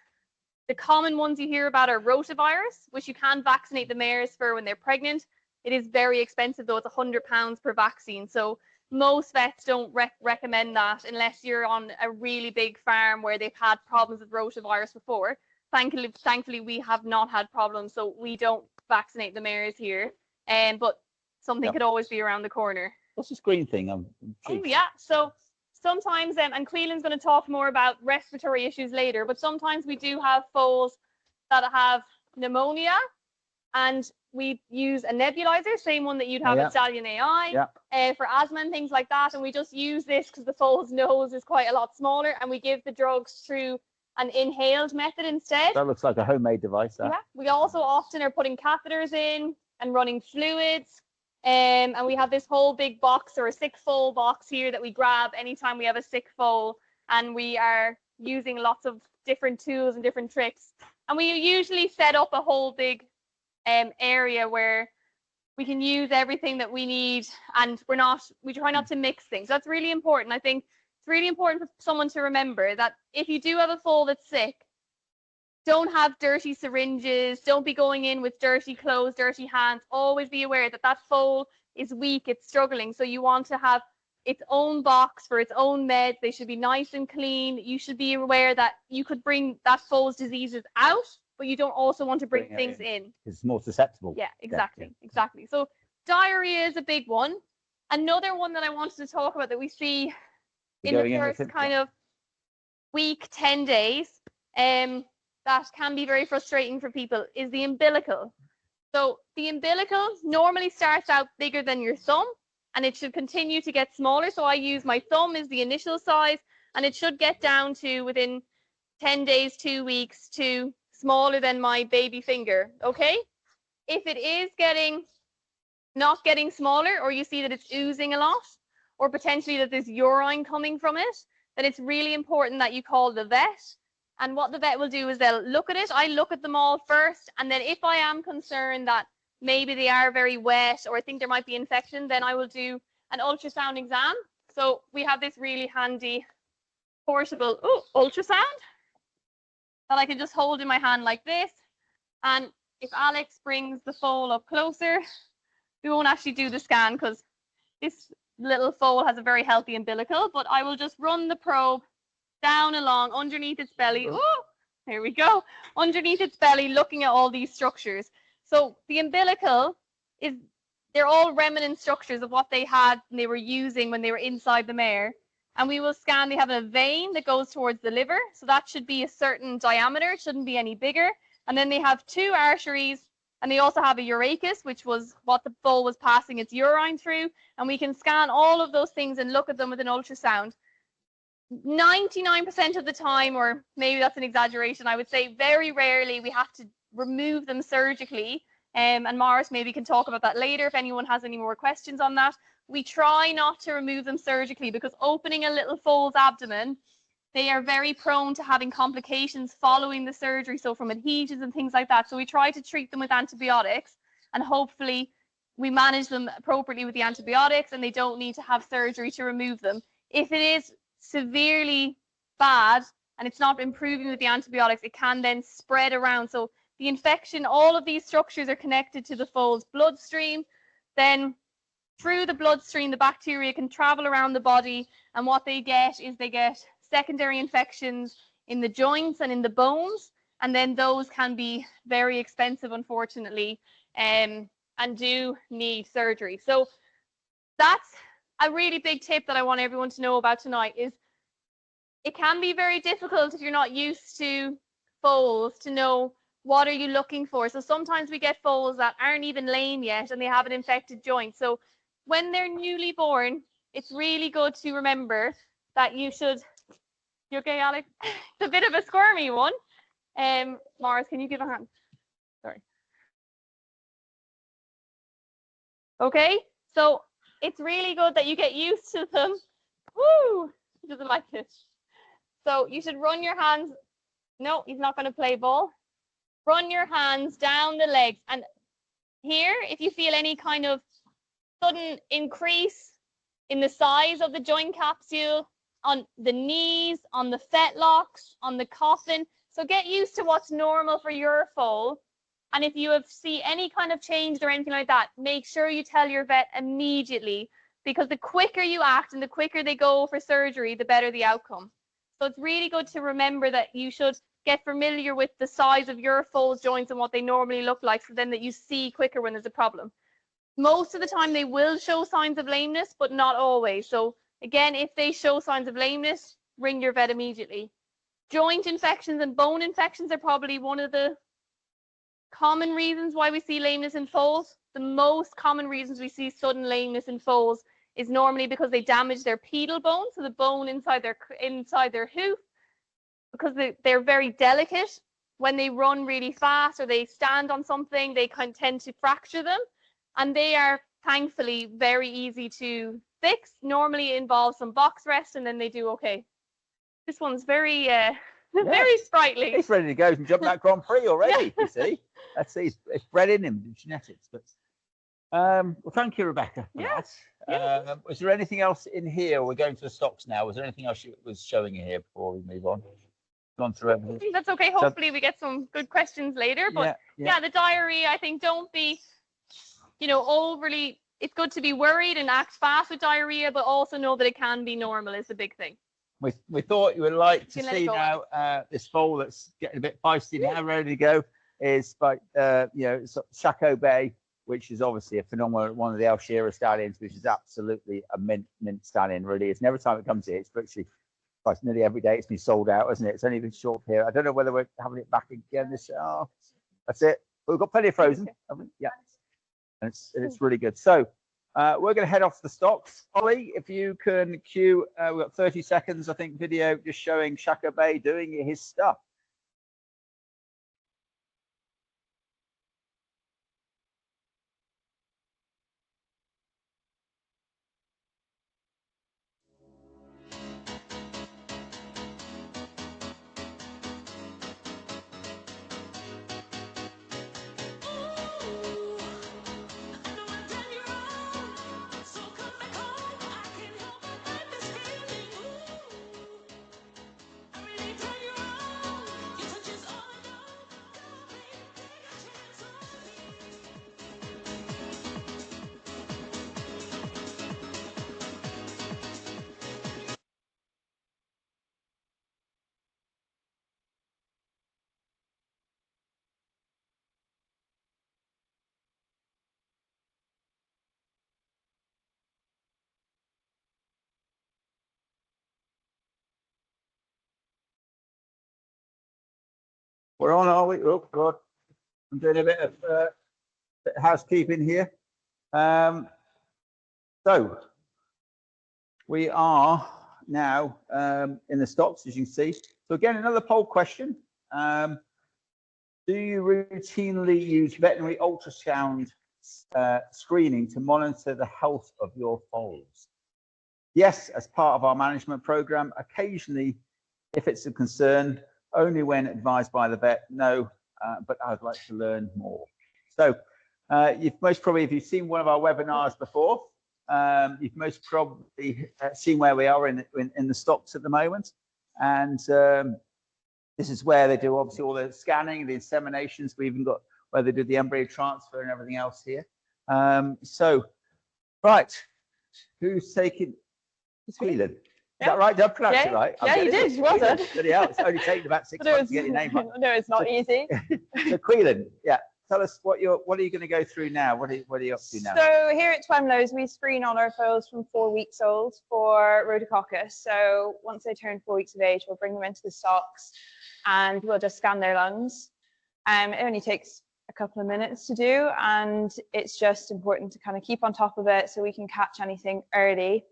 The common ones you hear about are rotavirus, which you can vaccinate the mares for when they're pregnant. It is very expensive though, it's £100 per vaccine. So most vets don't recommend that unless you're on a really big farm where they've had problems with rotavirus before. Thankfully we have not had problems, so we don't vaccinate the mares here. But something could always be around the corner. What's this green thing? Oh yeah, so sometimes, and Cleland's going to talk more about respiratory issues later, but sometimes we do have foals that have pneumonia, and we use a nebulizer, same one that you'd have at Stallion AI, for asthma and things like that. And we just use this because the foal's nose is quite a lot smaller, and we give the drugs through an inhaled method instead. That looks like a homemade device. Yeah, we also often are putting catheters in and running fluids. And we have this whole big box, or a sick foal box here, that we grab anytime we have a sick foal, and we are using lots of different tools and different tricks. And we usually set up a whole big area where we can use everything that we need, and we try not to mix things. That's really important. I think it's really important for someone to remember that if you do have a foal that's sick, don't have dirty syringes, don't be going in with dirty clothes, dirty hands. Always be aware that that foal is weak, it's struggling. So you want to have its own box for its own meds. They should be nice and clean. You should be aware that you could bring that foal's diseases out, but you don't also want to bring things in. It's more susceptible. Yeah, exactly, exactly. So diarrhea is a big one. Another one that I wanted to talk about that we see in the first kind of week, 10 days, that can be very frustrating for people, is the umbilical. So the umbilical normally starts out bigger than your thumb, and it should continue to get smaller. So I use my thumb as the initial size, and it should get down to within 10 days, 2 weeks, to smaller than my baby finger. Okay? If it is not getting smaller, or you see that it's oozing a lot, or potentially that there's urine coming from it, then it's really important that you call the vet. And what the vet will do is they'll look at it. I look at them all first, and then if I am concerned that maybe they are very wet, or I think there might be infection, then I will do an ultrasound exam. So we have this really handy portable ultrasound that I can just hold in my hand like this. And if Alex brings the foal up closer, we won't actually do the scan because this little foal has a very healthy umbilical, but I will just run the probe down along underneath its belly. Oh, there we go. Underneath its belly, looking at all these structures. So the umbilical they're all remnant structures of what they had and they were using when they were inside the mare. And we will scan, they have a vein that goes towards the liver. So that should be a certain diameter. It shouldn't be any bigger. And then they have 2 arteries, and they also have a urachus, which was what the foal was passing its urine through. And we can scan all of those things and look at them with an ultrasound. 99% of the time, or maybe that's an exaggeration, I would say very rarely we have to remove them surgically. And Morris maybe can talk about that later if anyone has any more questions on that. We try not to remove them surgically because opening a little foal's abdomen, they are very prone to having complications following the surgery, so from adhesions and things like that. So we try to treat them with antibiotics, and hopefully we manage them appropriately with the antibiotics, and they don't need to have surgery to remove them. If it is severely bad and it's not improving with the antibiotics, it can then spread around. So the infection, all of these structures are connected to the foal's bloodstream. Then through the bloodstream, the bacteria can travel around the body, and what they get is they get secondary infections in the joints and in the bones, and then those can be very expensive, unfortunately, and do need surgery. So that's a really big tip that I want everyone to know about tonight. Is it can be very difficult if you're not used to foals to know what are you looking for. So sometimes we get foals that aren't even lame yet and they have an infected joint. So when they're newly born, it's really good to remember that you should. You okay, Alex? It's a bit of a squirmy one. Morris, can you give a hand? Sorry. Okay, so it's really good that you get used to them. Woo! He doesn't like this. So you should run your hands. No, he's not going to play ball. Run your hands down the legs. And here, if you feel any kind of sudden increase in the size of the joint capsule, on the knees, on the fetlocks, on the coffin. So get used to what's normal for your foal. And if you see any kind of change or anything like that, make sure you tell your vet immediately, because the quicker you act and the quicker they go for surgery, the better the outcome. So it's really good to remember that you should get familiar with the size of your foal's joints and what they normally look like, so then that you see quicker when there's a problem. Most of the time they will show signs of lameness, but not always. So again, if they show signs of lameness, ring your vet immediately. Joint infections and bone infections are probably one of the common reasons why we see lameness in foals. The most common reasons we see sudden lameness in foals is normally because they damage their pedal bone, so the bone inside their hoof, because they're very delicate. When they run really fast or they stand on something, they kind of tend to fracture them, and they are thankfully very easy to fix. Normally it involves some box rest and then they do okay. This one's very very sprightly. He's ready to go and jump that Grand Prix already. You see, let's see, it's bred in him, the genetics. But well, thank you, Rebecca, for that. Was there anything else in here? We're going to the stocks now. Was there anything else you was showing you here before we move on? Gone through everything. I think that's okay. Hopefully we get some good questions later. But yeah, the diarrhea, I think, don't be, overly. It's good to be worried and act fast with diarrhea, but also know that it can be normal is the big thing. We thought you would like to see now this foal that's getting a bit feisty now, ready to go, is by Chaco Bay, which is obviously a phenomenal, one of the El Shira stallions, which is absolutely a mint stallion, really. It's every time it comes here, it's virtually nearly every day it's been sold out, isn't it? It's only been short here. I don't know whether we're having it back again this year. Oh, that's it. But we've got plenty of frozen, haven't we? Yeah. And it's really good. So we're going to head off to the stocks. Ollie, if you can cue, we've got 30 seconds, I think, video just showing Chaco Bay doing his stuff. We're on, are we? Oh, God. I'm doing a bit of housekeeping here. So we are now in the stocks, as you can see. So again, another poll question. Do you routinely use veterinary ultrasound screening to monitor the health of your foals? Yes, as part of our management program. Occasionally, if it's a concern, only when advised by the vet. No, but I'd like to learn more. So you've most probably, if you've seen one of our webinars before, you've most probably seen where we are in the stocks at the moment. And this is where they do obviously all the scanning, the inseminations. We even got where they do the embryo transfer and everything else here. So, right, who's taking Squealing? Is that right? Did I pronounce it right? Yeah, you did. Well done. It's only taken about 6 months to get your name right. No, it's not easy. So Queelan, yeah. Tell us what are you going to go through now? What are you up to now? So here at Twemlow's, we screen all our foals from 4 weeks old for rhodococcus. So once they turn 4 weeks of age, we'll bring them into the stocks and we'll just scan their lungs. It only takes a couple of minutes to do, and it's just important to kind of keep on top of it so we can catch anything early.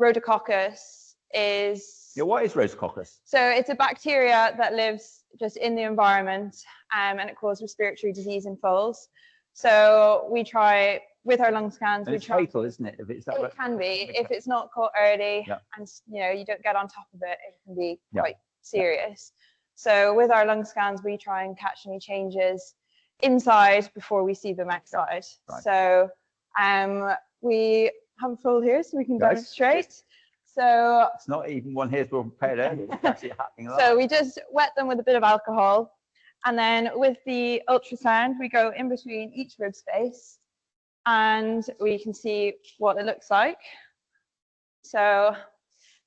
Rhodococcus is... Yeah, what is rhodococcus? So it's a bacteria that lives just in the environment, and it causes respiratory disease in foals. So we try, with our lung scans, and it's fatal, isn't it? If it's that it can be. If it's not caught early and you don't get on top of it, it can be quite serious. So with our lung scans, we try and catch any changes inside before we see them outside. Right. So we have a foal here, so we can Guys. demonstrate. So, It's not even one here's been prepared earlier. It's actually happening live. so we just wet them with a bit of alcohol, and then with the ultrasound, we go in between each rib space, and we can see what it looks like. So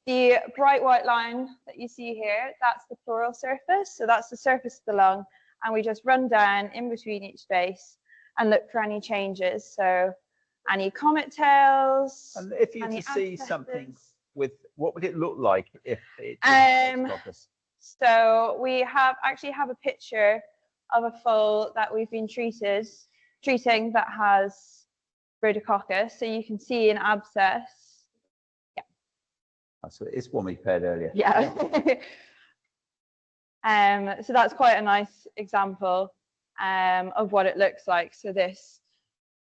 the bright white line that you see here, that's the pleural surface. So that's the surface of the lung, and we just run down in between each space and look for any changes. So any comet tails. And if you any to see abscesses. something with, what would it look like if it So we actually have a picture of a foal that we've been treating that has rhodococcus. So you can see an abscess. So it is one we prepared earlier. Yeah. So that's quite a nice example of what it looks like. So this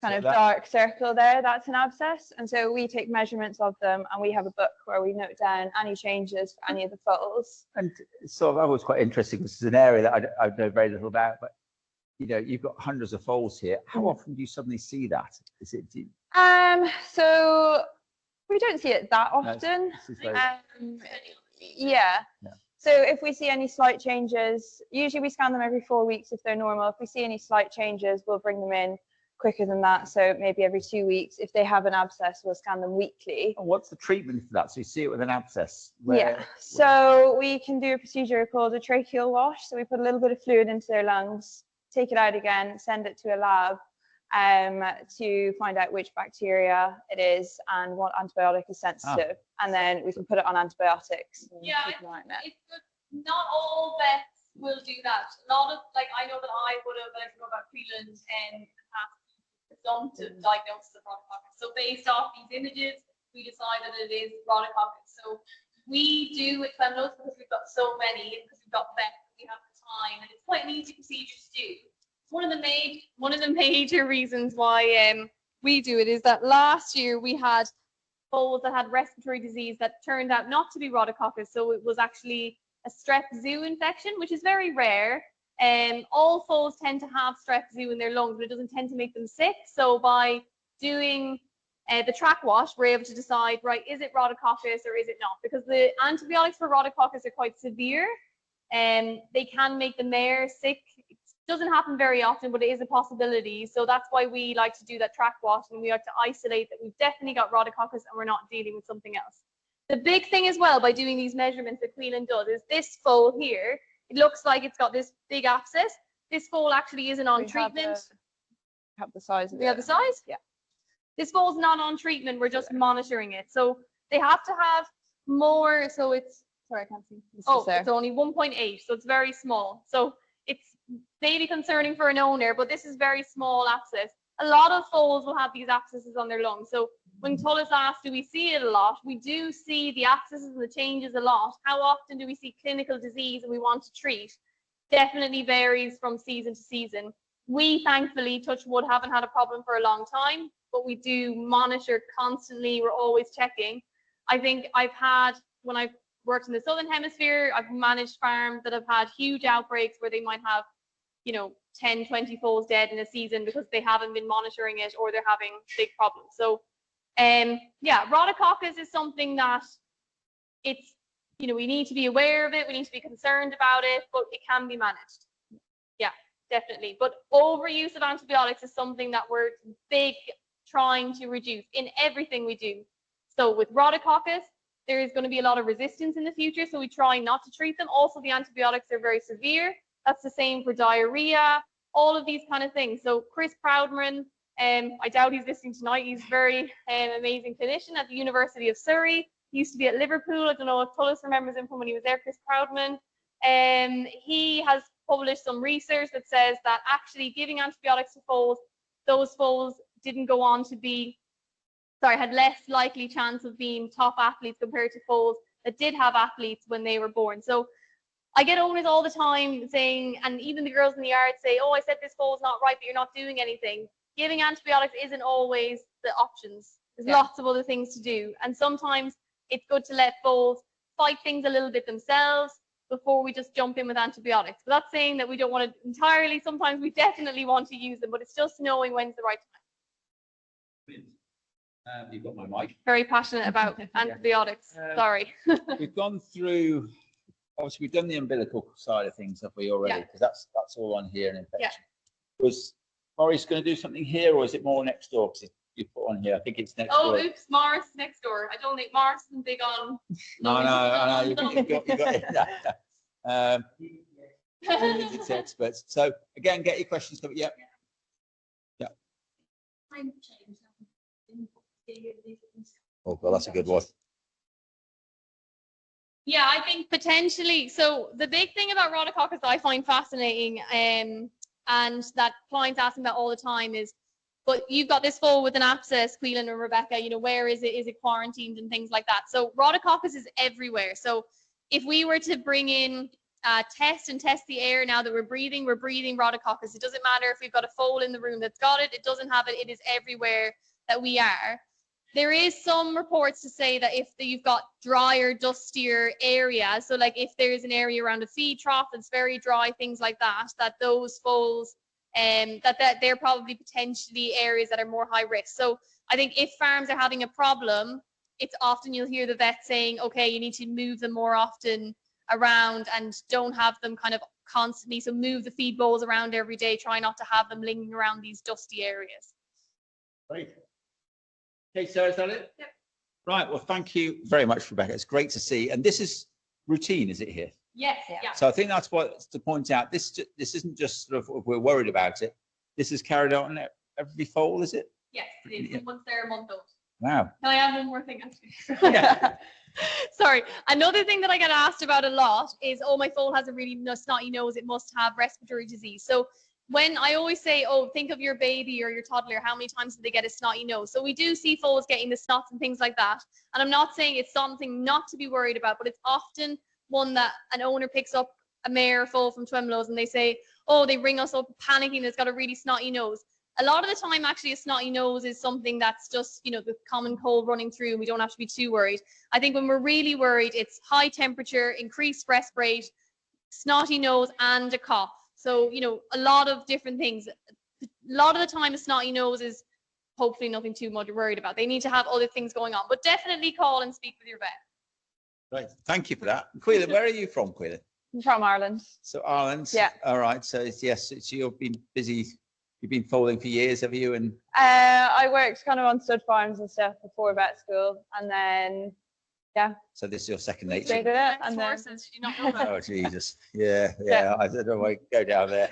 kind of dark circle there, that's an abscess. And so we take measurements of them, and we have a book where we note down any changes for any of the foals. And so I was quite interested because it's an area that I know very little about, but you know, you've got hundreds of foals here. How often do you suddenly see that? Is it? So we don't see it that often. Yeah. So if we see any slight changes, usually we scan them every 4 weeks if they're normal. If we see any slight changes, we'll bring them in quicker than that. So maybe every 2 weeks. If they have an abscess, we'll scan them weekly. And what's the treatment for that? So you see it with an abscess? So we can do a procedure called a tracheal wash. So we put a little bit of fluid into their lungs, take it out again, send it to a lab to find out which bacteria it is and what antibiotic is sensitive. And then we can put it on antibiotics. Yeah, it's good. Not all vets will do that. A lot of, like, I know that I would have, like, know about Freeland and presumptive diagnosis of rhodococcus. So based off these images, we decide that it is rhodococcus. So we do with Femlos because we've got so many, and because we've got vets, we have the time, and it's quite an easy procedure to do. One of the major reasons why we do it is that last year we had foals that had respiratory disease that turned out not to be rhodococcus. So it was actually a strep zoo infection, which is very rare. All foals tend to have strep zoo in their lungs, but it doesn't tend to make them sick. So by doing the track wash, we're able to decide, right, is it rhodococcus or is it not? Because the antibiotics for rhodococcus are quite severe, and they can make the mare sick. Doesn't happen very often, but it is a possibility. So that's why we like to do that track wash, and we like to isolate that we've definitely got rhodococcus and we're not dealing with something else. The big thing as well by doing these measurements that Quillen does is this foal here, it looks like it's got this big abscess. This foal actually isn't on treatment. Have the size of we have the size? Yeah. This foal's not on treatment, we're just monitoring it. So they have to have more, so it's, sorry, I can't see. It's only 1.8, so it's very small. So it's maybe concerning for an owner, but this is very small abscess. A lot of foals will have these abscesses on their lungs. So when Tulla's asked, do we see it a lot? We do see the abscesses and the changes a lot. How often do we see clinical disease and we want to treat? Definitely varies from season to season. We thankfully, touch wood, haven't had a problem for a long time, but we do monitor constantly. We're always checking. I think I've had, when I've worked in the Southern Hemisphere, I've managed farms that have had huge outbreaks where they might have, you know, 10, 20 foals dead in a season because they haven't been monitoring it or they're having big problems. So, yeah, rhodococcus is something that it's, you know, we need to be aware of it, we need to be concerned about it, but it can be managed. Yeah, definitely. But overuse of antibiotics is something that we're big trying to reduce in everything we do. So with rhodococcus, there is going to be a lot of resistance in the future, so we try not to treat them. Also, the antibiotics are very severe. That's the same for diarrhea, all of these kind of things. So Chris Proudman, I doubt he's listening tonight. He's a very amazing clinician at the University of Surrey. He used to be at Liverpool. I don't know if Tullis remembers him from when he was there, Chris Proudman. He has published some research that says that actually giving antibiotics to foals, those foals didn't go on to be, had less likely chance of being top athletes compared to foals that did have athletes when they were born. So I get owners all the time saying, and even the girls in the yard say, oh, I said this foal's not right, but you're not doing anything. Giving antibiotics isn't always the options. There's lots of other things to do. And sometimes it's good to let foals fight things a little bit themselves before we just jump in with antibiotics. But that's saying that we don't want to entirely, sometimes we definitely want to use them, but it's just knowing when's the right time. You've got my mic. Very passionate about antibiotics. Sorry. We've gone through, obviously we've done the umbilical side of things, have we already? Yeah. Because that's all on here, an infection. Yeah. Was Maurice going to do something here, or is it more next door? Because you put on here, I think it's next Oh, door. oops, Morris next door. I don't think Morris is big on. No, you've got it. It's experts. So again, get your questions covered. Yeah. Yeah. Oh, well, that's a good one. Yeah, I think potentially. So the big thing about rhodococcus that I find fascinating, and that clients ask me about all the time is, but you've got this foal with an abscess, Quillan and Rebecca, you know, where is it? Is it quarantined and things like that? So rhodococcus is everywhere. So if we were to bring in test the air now that we're breathing rhodococcus. It doesn't matter if we've got a foal in the room that's got it, it doesn't have it, it is everywhere that we are. There is some reports to say that if you've got drier, dustier areas, so like if there's an area around a feed trough that's very dry, things like that, that those foals, that they're probably potentially areas that are more high risk. So I think if farms are having a problem, it's often you'll hear the vet saying, okay, you need to move them more often around and don't have them kind of constantly. So move the feed bowls around every day. Try not to have them lingering around these dusty areas. Great. Okay, so is that it? Yep. Right. Well, thank you very much, Rebecca. It's great to see. And this is routine, is it here? Yes. Yeah. So I think that's what to point out. This isn't just sort of we're worried about it. This is carried out on every foal, is it? Yes, it is. Yeah. Once they're a month old. Wow. Can I add one more thing, actually? Yeah. Sorry. Another thing that I get asked about a lot is, oh, my foal has a really snotty nose. It must have respiratory disease. So when I always say, oh, think of your baby or your toddler, how many times do they get a snotty nose? So we do see foals getting the snots and things like that. And I'm not saying it's something not to be worried about, but it's often one that an owner picks up a mare foal from Twemlow's and they say, oh, they ring us up panicking, it's got a really snotty nose. A lot of the time, actually, a snotty nose is something that's just, you know, the common cold running through, and we don't have to be too worried. I think when we're really worried, it's high temperature, increased respirate, snotty nose, and a cough. So, you know, a lot of different things. A lot of the time, a snotty nose is hopefully nothing too much worried about. They need to have other things going on, but definitely call and speak with your vet. Right. Thank you for that. Quillan, where are you from, Quillan? I'm from Ireland. So Ireland. Yeah. All right. So yes, you've been busy. You've been foaling for years, have you? And I worked kind of on stud farms and stuff before vet school, and then yeah. So this is your second nature. Stayed with it, and then Horses, you not know that. Oh Jesus. Yeah. I don't know why go down there.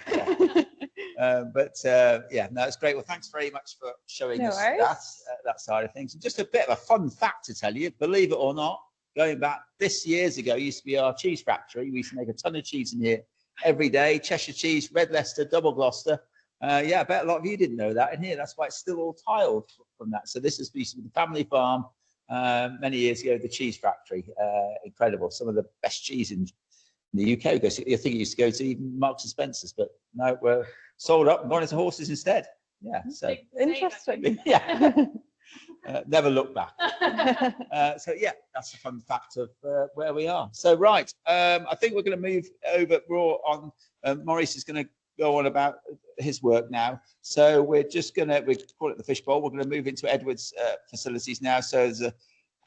Yeah, no, it's great. Well, thanks very much for showing us that side of things. And just a bit of a fun fact to tell you, believe it or not, going back years ago, used to be our cheese factory. We used to make a ton of cheese in here every day. Cheshire cheese, Red Leicester, Double Gloucester. Yeah, I bet a lot of you didn't know that in here. That's why it's still all tiled from that. So this is the family farm many years ago, the cheese factory. Incredible. Some of the best cheese in the UK. I think it used to go to even Marks and Spencer's, but no, we're sold up and gone into horses instead. Yeah, so interesting. Yeah. Never look back. So yeah, that's a fun fact of where we are. So right, I think we're going to move over. We're all on. Maurice is going to go on about his work now. So we call it the fishbowl. We're going to move into Edward's facilities now. So there's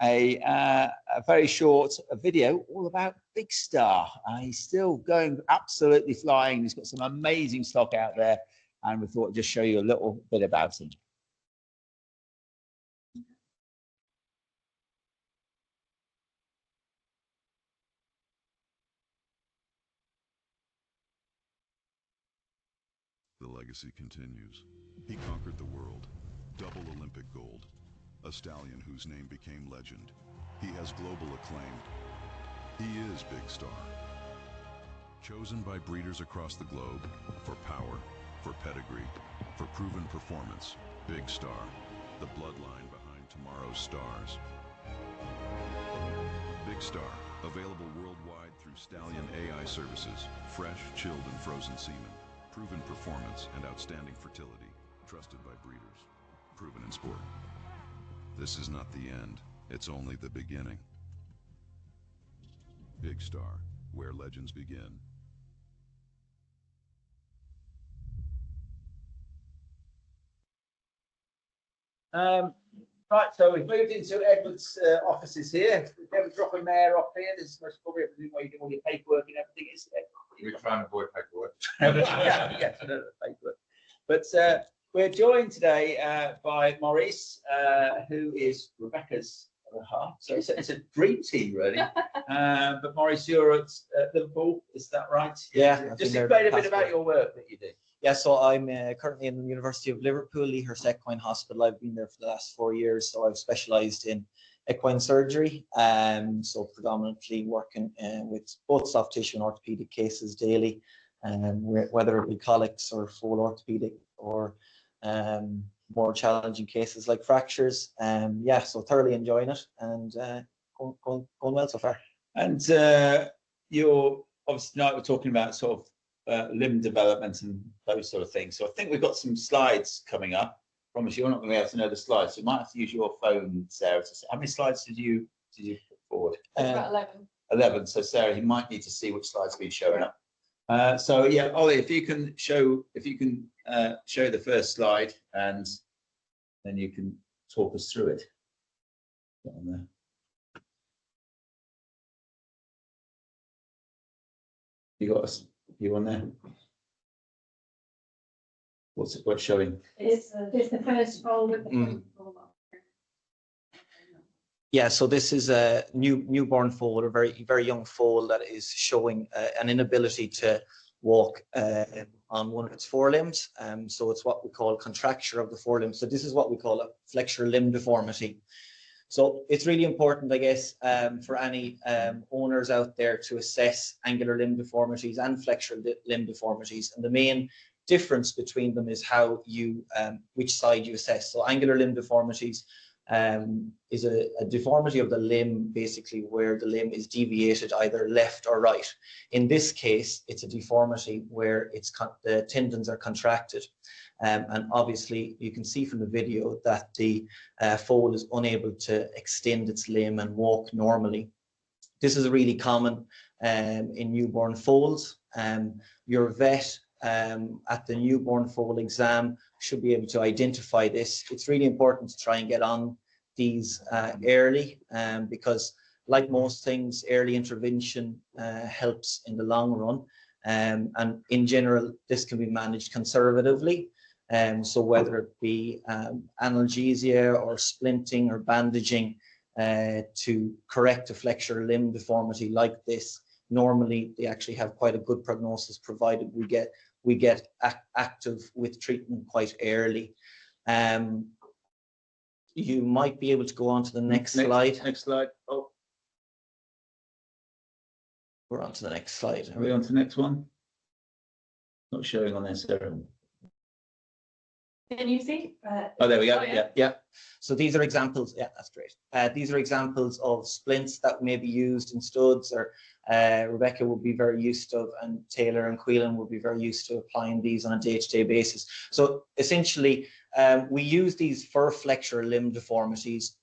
a very short video all about Big Star. He's still going absolutely flying. He's got some amazing stock out there, and we thought I'd just show you a little bit about him. The legacy continues. He conquered the world, double Olympic gold, a stallion whose name became legend. He has global acclaim. He is Big Star. Chosen by breeders across the globe for power, for pedigree, for proven performance. Big Star, the bloodline behind tomorrow's stars. Big Star, available worldwide through Stallion AI services, fresh, chilled, and frozen semen. Proven performance and outstanding fertility, trusted by breeders, proven in sport. This is not the end, it's only the beginning. Big Star, where legends begin. Right, so we've moved into Edward's offices here. Never drop a mayor off here. This is most probably everything where you do all your paperwork and everything, isn't it? We try and avoid paperwork. Yes, I know the paperwork. But we're joined today by Maurice, who is Rebecca's other half. So it's a dream team, really. But Maurice, you're at Liverpool, is that right? Yeah. Just explain a bit about your work that you do. Yeah, so I'm currently in the University of Liverpool, Leahurst Equine Hospital. I've been there for the last 4 years, so I've specialised in equine surgery, so predominantly working with both soft tissue and orthopaedic cases daily, whether it be colics or full orthopaedic or more challenging cases like fractures. Yeah, so thoroughly enjoying it and going well so far. And you're obviously tonight we're talking about sort of limb development and those sort of things. So I think we've got some slides coming up. I promise you're not going to be able to know the slides. So you might have to use your phone, Sarah. To say, how many slides did you put forward? About 11. 11. So Sarah, you might need to see which slides have been showing up. So yeah, Ollie, if you can show the first slide, and then you can talk us through it. Get on there. You got us. You on there? What's showing? It's the first foal with the Yeah, so this is a newborn foal, a very young foal that is showing an inability to walk on one of its forelimbs. So it's what we call contracture of the forelimbs. So this is what we call a flexure limb deformity. So it's really important, I guess, for any owners out there to assess angular limb deformities and flexure limb deformities. And the main difference between them is how you, which side you assess. So angular limb deformities is a deformity of the limb, basically where the limb is deviated either left or right. In this case, it's a deformity where the tendons are contracted. And obviously you can see from the video that the foal is unable to extend its limb and walk normally. This is really common in newborn foals. Your vet at the newborn foal exam should be able to identify this. It's really important to try and get on these early because, like most things, early intervention helps in the long run. And in general, this can be managed conservatively. So whether it be analgesia or splinting or bandaging to correct a flexure limb deformity like this, normally they actually have quite a good prognosis provided we get active with treatment quite early. You might be able to go on to the next slide. Next slide. Oh, we're on to the next slide. Are we on to the next one? Not showing on there, Sarah. Can you see? Oh, there we go. Oh, yeah. Yeah. So these are examples. Yeah, that's great. These are examples of splints that may be used in studs, or Rebecca will be very used to, and Taylor and Quillen will be very used to applying these on a day-to-day basis. So essentially, we use these for flexure limb deformities.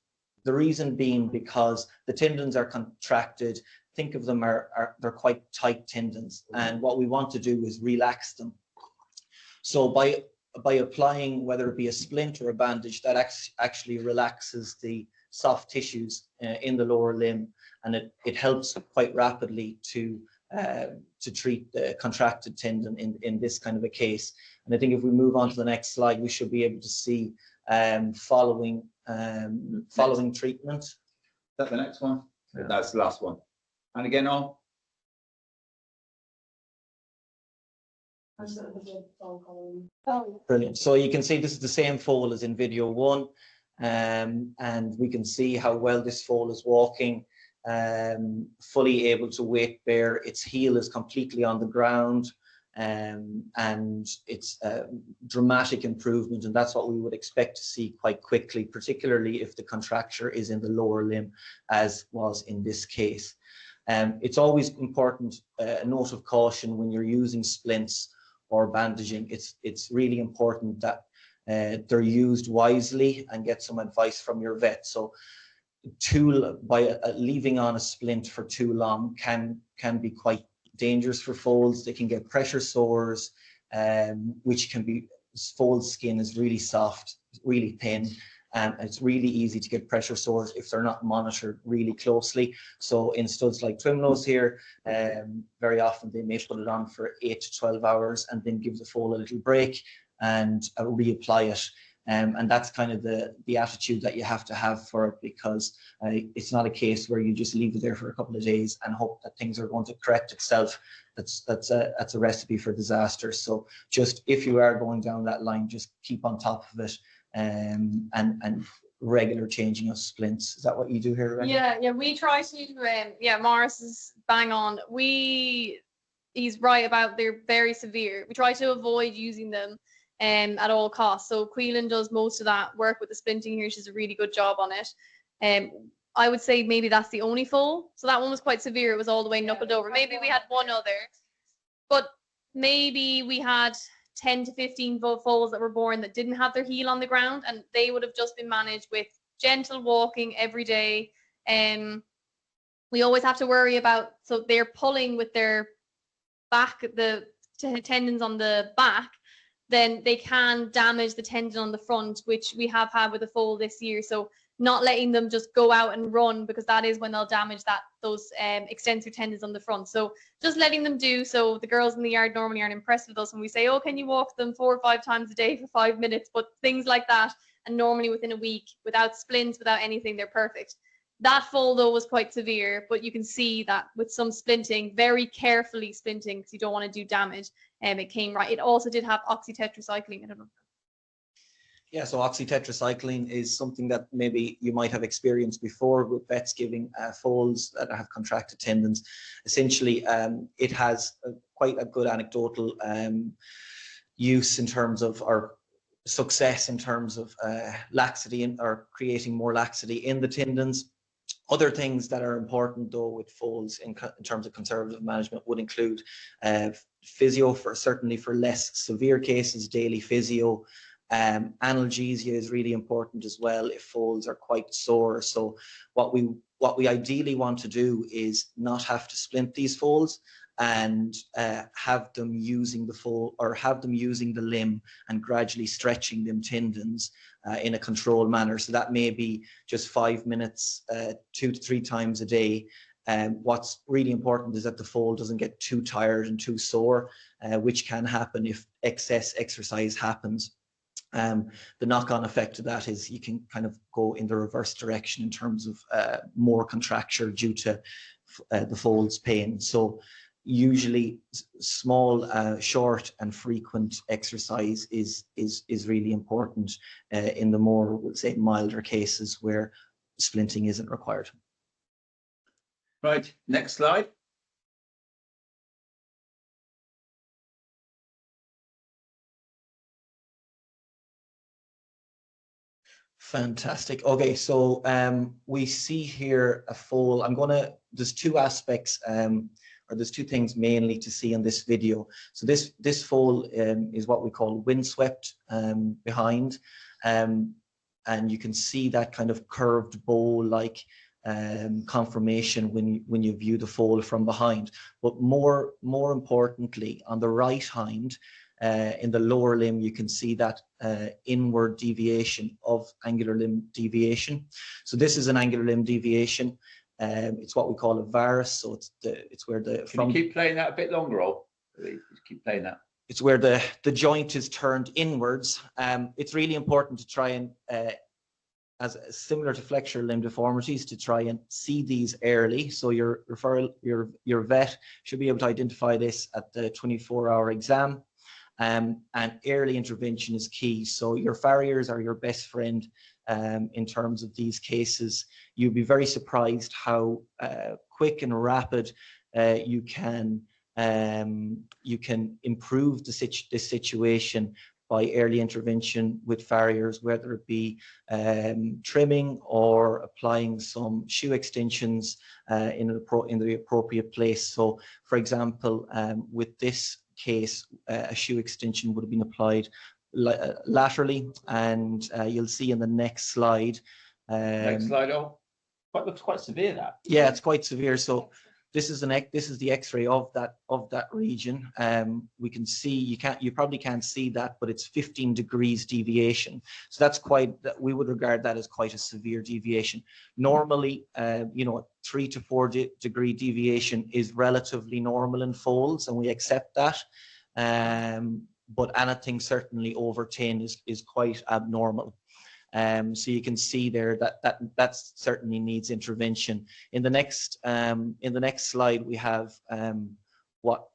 The reason being because the tendons are contracted. Think of them they're quite tight tendons, and what we want to do is relax them. So by applying, whether it be a splint or a bandage, that actually relaxes the soft tissues in the lower limb, and it helps quite rapidly to treat the contracted tendon in this kind of a case. And I think if we move on to the next slide, we should be able to see following treatment. Is that the next one? Yeah. That's the last one. And again, on. Brilliant. So you can see this is the same foal as in video 1, and we can see how well this foal is walking, fully able to weight bear. Its heel is completely on the ground, and it's a dramatic improvement, and that's what we would expect to see quite quickly, particularly if the contracture is in the lower limb, as was in this case. It's always important, a note of caution when you're using splints or bandaging. It's really important that they're used wisely and get some advice from your vet. So leaving on a splint for too long can be quite dangerous for foals. They can get pressure sores, which can be, foal skin is really soft, really thin, It's really easy to get pressure sores if they're not monitored really closely. So in studs like Twimlows here, very often they may put it on for 8 to 12 hours and then give the foal a little break and reapply it. And that's kind of the attitude that you have to have for it, because it's not a case where you just leave it there for a couple of days and hope that things are going to correct itself. That's a recipe for disaster. So just if you are going down that line, just keep on top of it, and regular changing of splints. Is that what you do here, Rebecca? Yeah, we try to. Morris is bang on. He's right about they're very severe. We try to avoid using them at all costs. So Queelan does most of that work with the splinting here. She's a really good job on it. I would say maybe that's the only foal. So that one was quite severe. It was all the way knuckled over. Maybe we had one other, but maybe we had 10 to 15 foals that were born that didn't have their heel on the ground, and they would have just been managed with gentle walking every day. We always have to worry about, so they're pulling with their back, the tendons on the back, then they can damage the tendon on the front, which we have had with a foal this year. So not letting them just go out and run, because that is when they'll damage those extensor tendons on the front. So just letting them do. So the girls in the yard normally aren't impressed with us when we say, oh, can you walk them 4 or 5 times a day for 5 minutes? But things like that, and normally within a week, without splints, without anything, they're perfect. That foal though was quite severe, but you can see that with some splinting, very carefully splinting, because you don't want to do damage. It came right. It also did have oxytetracycline. I don't know. Yeah, so oxytetracycline is something that maybe you might have experienced before with vets giving foals that have contracted tendons. Essentially, it has quite a good anecdotal use in terms of, or success in terms of laxity or creating more laxity in the tendons. Other things that are important though with foals in terms of conservative management would include physio, certainly for less severe cases, daily physio. Analgesia is really important as well if foals are quite sore. So what we ideally want to do is not have to splint these foals, and have them using the foal, or have them using the limb and gradually stretching them tendons in a controlled manner. So that may be just 5 minutes, 2 to 3 times a day. What's really important is that the foal doesn't get too tired and too sore, which can happen if excess exercise happens. The knock-on effect of that is you can kind of go in the reverse direction in terms of more contracture due to the foal's pain. So usually small, short and frequent exercise is really important in the more, we'll say, milder cases where splinting isn't required. Right, next slide. Fantastic. Okay, so we see here a foal. There's 2 aspects, or there's 2 things mainly to see in this video. So this foal is what we call windswept behind, and you can see that kind of curved bow-like conformation when you view the foal from behind. But more importantly, on the right hind, in the lower limb, you can see that inward deviation of angular limb deviation. So this is an angular limb deviation. It's what we call a varus. So it's where the Can you keep playing that a bit longer, or keep playing that? It's where the joint is turned inwards. It's really important to try and as similar to flexural limb deformities, to try and see these early. So your vet should be able to identify this at the 24-hour exam. And early intervention is key. So your farriers are your best friend in terms of these cases. You'll be very surprised how quick and rapid you can improve this situation by early intervention with farriers, whether it be trimming or applying some shoe extensions in the appropriate place. So, for example, with this case, a shoe extension would have been applied laterally, and you'll see in the next slide. Next slide, looks quite severe, that. Yeah, it's quite severe. So this is the X-ray of that region. We can see, you probably can't see that, but it's 15 degrees deviation. So that's we would regard that as quite a severe deviation. Normally, 3 to 4 degree deviation is relatively normal in foals, and we accept that. But anything certainly over 10 is quite abnormal. So you can see there that certainly needs intervention. In the next slide, we have what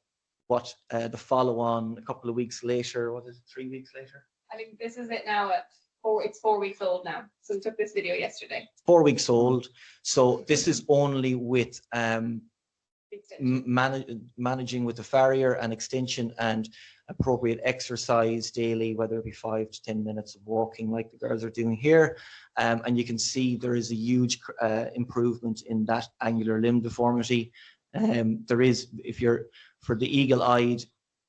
the follow-on a couple of weeks later. What is it? 3 weeks later? I think this is it now at 4. It's 4 weeks old now. So we took this video yesterday. 4 weeks old. So this is only with managing with the farrier and extension and appropriate exercise daily, whether it be 5 to 10 minutes of walking like the girls are doing here. And you can see there is a huge improvement in that angular limb deformity. There is, for the eagle-eyed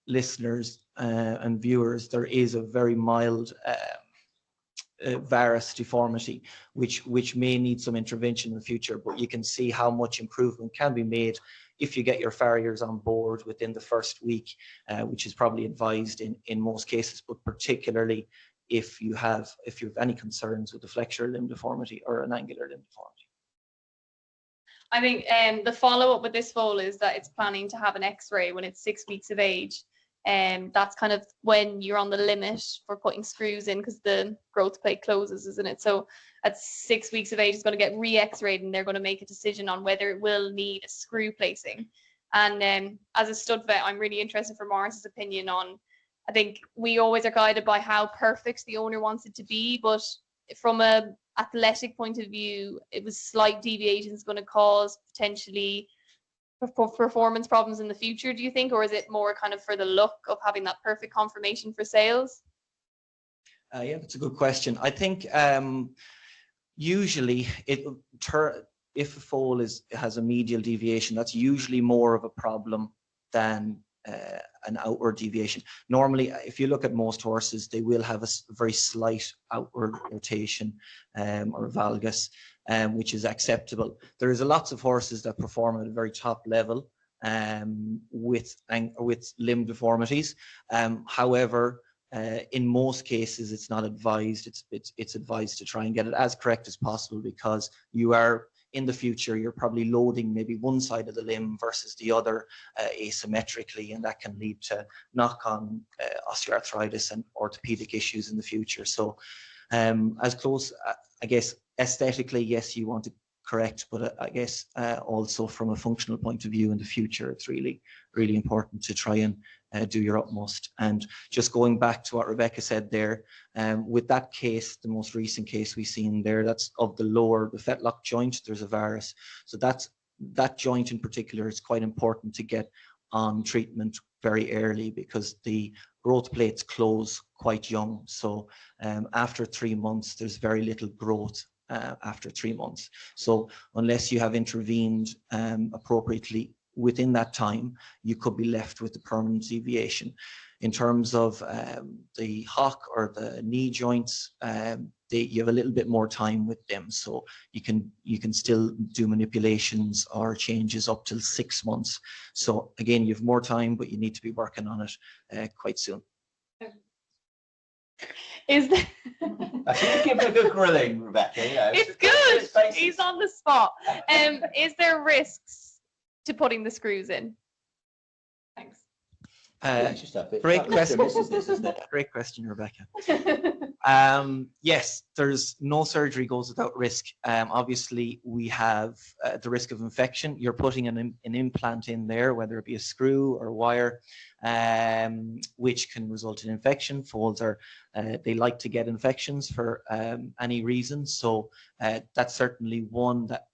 listeners and viewers, there is a very mild varus deformity, which may need some intervention in the future, but you can see how much improvement can be made if you get your farriers on board within the first week, which is probably advised in most cases, but particularly if you have any concerns with the flexural limb deformity or an angular limb deformity. I think the follow-up with this foal is that it's planning to have an X-ray when it's 6 weeks of age. That's kind of when you're on the limit for putting screws in, because the growth plate closes, isn't it? So at 6 weeks of age, it's going to get re-X-rayed, and they're going to make a decision on whether it will need a screw placing. And as a stud vet, I'm really interested for Morris's opinion on. I think we always are guided by how perfect the owner wants it to be, but from a athletic point of view, it was slight deviations going to cause potentially performance problems in the future, do you think, or is it more kind of for the look of having that perfect conformation for sales? Yeah, that's a good question. I think usually if a foal has a medial deviation, that's usually more of a problem than an outward deviation. Normally, if you look at most horses, they will have a very slight outward rotation or valgus, which is acceptable. There is lots of horses that perform at a very top level with limb deformities. However, in most cases, it's not advised. It's advised to try and get it as correct as possible, because you are, in the future, you're probably loading maybe one side of the limb versus the other asymmetrically, and that can lead to knock-on osteoarthritis and orthopedic issues in the future. So as close, I guess, aesthetically, yes, you want to correct, but I guess also from a functional point of view in the future, it's really, really important to try and do your utmost. And just going back to what Rebecca said there, with that case, the most recent case we've seen there, that's of the fetlock joint, there's a varus. So that joint in particular is quite important to get on treatment very early, because the growth plates close quite young. So after 3 months, there's very little growth after 3 months. So unless you have intervened appropriately within that time, you could be left with the permanent deviation. In terms of the hock or the knee joints, you have a little bit more time with them, so you can still do manipulations or changes up till 6 months. So again, you have more time, but you need to be working on it quite soon. Is there... I think you give it a good grilling, Rebecca. It's good. He's on the spot. Is there risks to putting the screws in? Thanks. Great question. Great question, Rebecca. Yes, there's no surgery goes without risk. Obviously, we have the risk of infection. You're putting an implant in there, whether it be a screw or a wire, which can result in infection. Foals they like to get infections for any reason. So that's certainly one that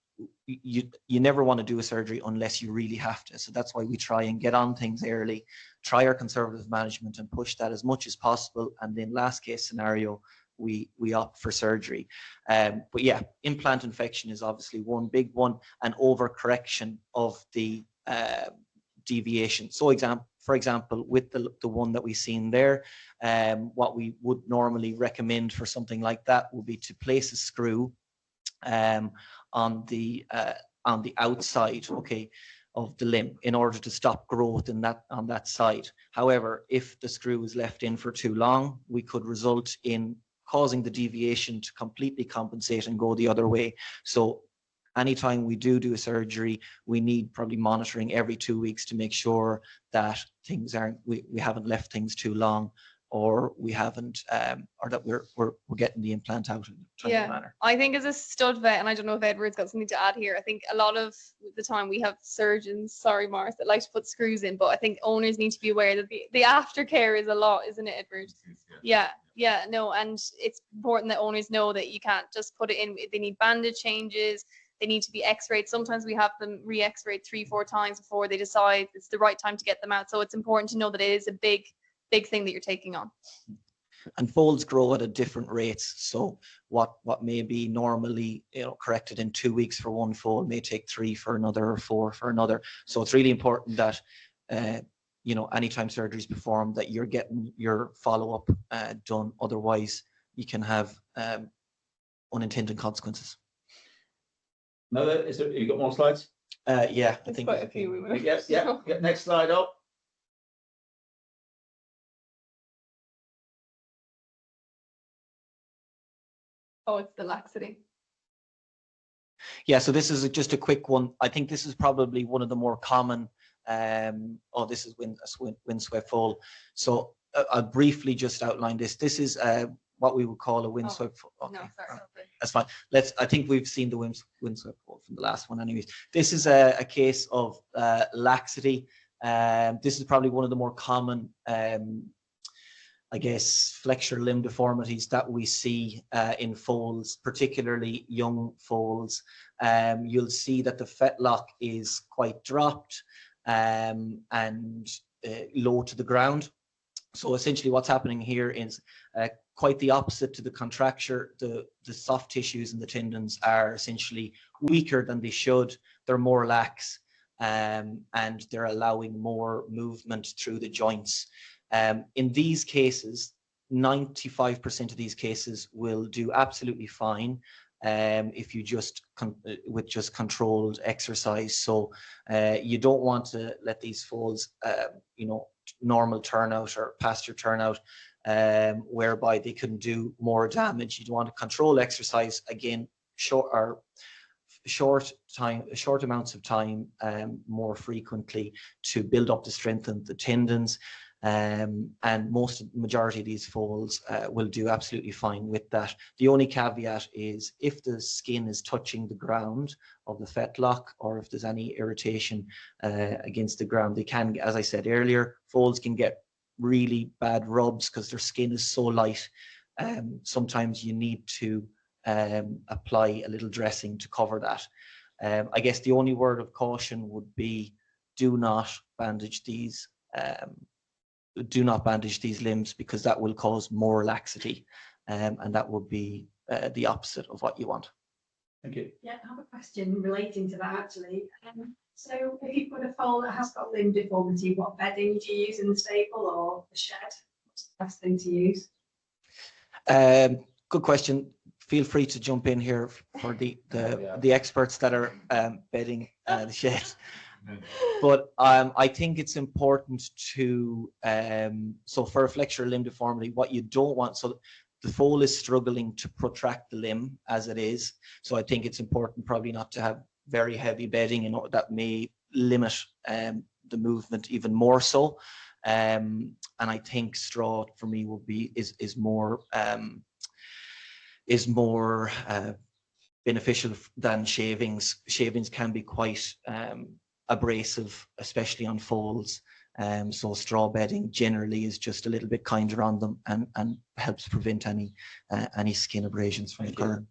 you never want to do a surgery unless you really have to. So that's why we try and get on things early, try our conservative management and push that as much as possible. And then last case scenario, we opt for surgery. But yeah, implant infection is obviously one big one, and overcorrection of the deviation. So for example, with the one that we've seen there, what we would normally recommend for something like that would be to place a screw on the outside. Okay, of the limb in order to stop growth in that on that side. However, if the screw is left in for too long, we could result in causing the deviation to completely compensate and go the other way. So anytime we do a surgery, we need probably monitoring every 2 weeks to make sure that things aren't, we haven't left things too long, or we haven't, or that we're getting the implant out in a timely manner. I think as a stud vet, and I don't know if Edward's got something to add here, I think a lot of the time we have surgeons, sorry Morris, that like to put screws in, but I think owners need to be aware that the aftercare is a lot, isn't it, Edward? Yeah, no, and it's important that owners know that you can't just put it in. They need bandage changes. They need to be x-rayed. Sometimes we have them re-x-rayed 3-4 times before they decide it's the right time to get them out. So it's important to know that it is a big thing that you're taking on. And foals grow at a different rates. So what may be normally corrected in 2 weeks for one foal may take 3 for another, or 4 for another. So it's really important that anytime surgery is performed, that you're getting your follow-up done. Otherwise, you can have unintended consequences. No, you got more slides? Yeah, I There's think. quite a few we moved. Yeah. Next slide up. Oh, it's the laxity. Yeah, so this is just a quick one. I think this is probably one of the more common. This is windswept foal. So I'll briefly just outline this. This is what we would call a windswept foal. Okay. No, sorry. That's fine. I think we've seen the windswept foal from the last one anyways. This is a case of laxity. This is probably one of the more common I guess, flexure limb deformities that we see in foals, particularly young foals. You'll see that the fetlock is quite dropped and low to the ground. So essentially what's happening here is quite the opposite to the contracture. The soft tissues and the tendons are essentially weaker than they should. They're more lax and they're allowing more movement through the joints. In these cases, 95% of these cases will do absolutely fine if you with just controlled exercise. So you don't want to let these foals, normal turnout or pasture turnout, whereby they can do more damage. You don't want to control exercise again, short amounts of time, more frequently, to build up the strength of the tendons. And majority of these foals will do absolutely fine with that. The only caveat is if the skin is touching the ground of the fetlock, or if there's any irritation against the ground, they can, as I said earlier, foals can get really bad rubs because their skin is so light. Sometimes you need to apply a little dressing to cover that. I guess the only word of caution would be do not bandage these limbs, because that will cause more laxity, and that would be the opposite of what you want. Thank you. Yeah, I have a question relating to that actually. So if you've got a foal that has got limb deformity, what bedding do you use in the stable or the shed? What's the best thing to use? Good question. Feel free to jump in here for the experts that are bedding the shed. But I think it's important to, so for a flexure limb deformity, what you don't want, so the foal is struggling to protract the limb as it is. So I think it's important probably not to have very heavy bedding, that may limit the movement even more so. And I think straw for me is more beneficial than shavings. Shavings can be quite abrasive, especially on foals. So straw bedding generally is just a little bit kinder on them and helps prevent any skin abrasions from occurring.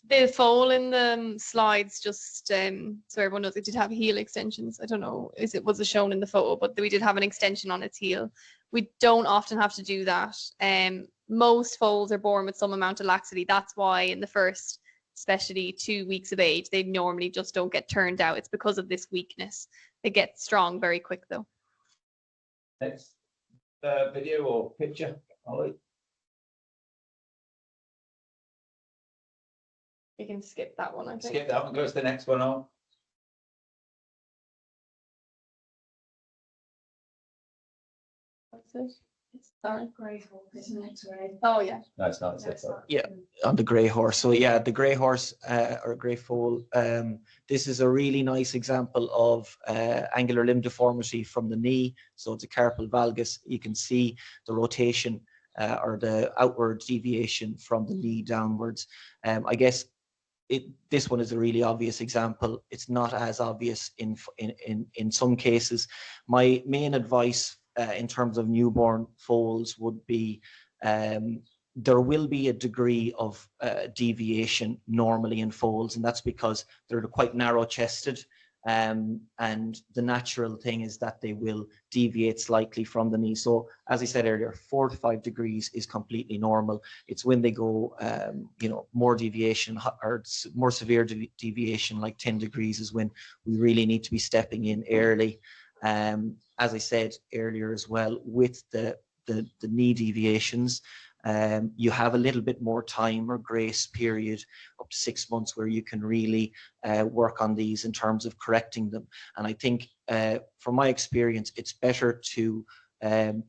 The foal in the slides, just so everyone knows, it did have heel extensions. I don't know, was it shown in the photo, but we did have an extension on its heel. We don't often have to do that. Most foals are born with some amount of laxity. That's why in the first, especially 2 weeks of age, they normally just don't get turned out. It's because of this weakness. They get strong very quick though. Next video or picture, Ollie. You can skip that one, I think. Skip that one, go to the next one on. it? It's dark grey hawk, isn't it? Right? Oh yeah. No, it's not. No, it's not. Yeah, on the grey horse. So yeah, the grey horse or grey foal. This is a really nice example of angular limb deformity from the knee. So it's a carpal valgus. You can see the rotation or the outward deviation from the knee downwards. I guess this one is a really obvious example. It's not as obvious in some cases. My main advice in terms of newborn foals would be there will be a degree of deviation normally in foals, and that's because they're quite narrow chested. And the natural thing is that they will deviate slightly from the knee. So as I said earlier, 4 to 5 degrees is completely normal. It's when they go, more deviation or more severe deviation, like 10 degrees, is when we really need to be stepping in early. As I said earlier as well, with the knee deviations, you have a little bit more time or grace period, up to 6 months, where you can really work on these in terms of correcting them. And I think from my experience, it's better to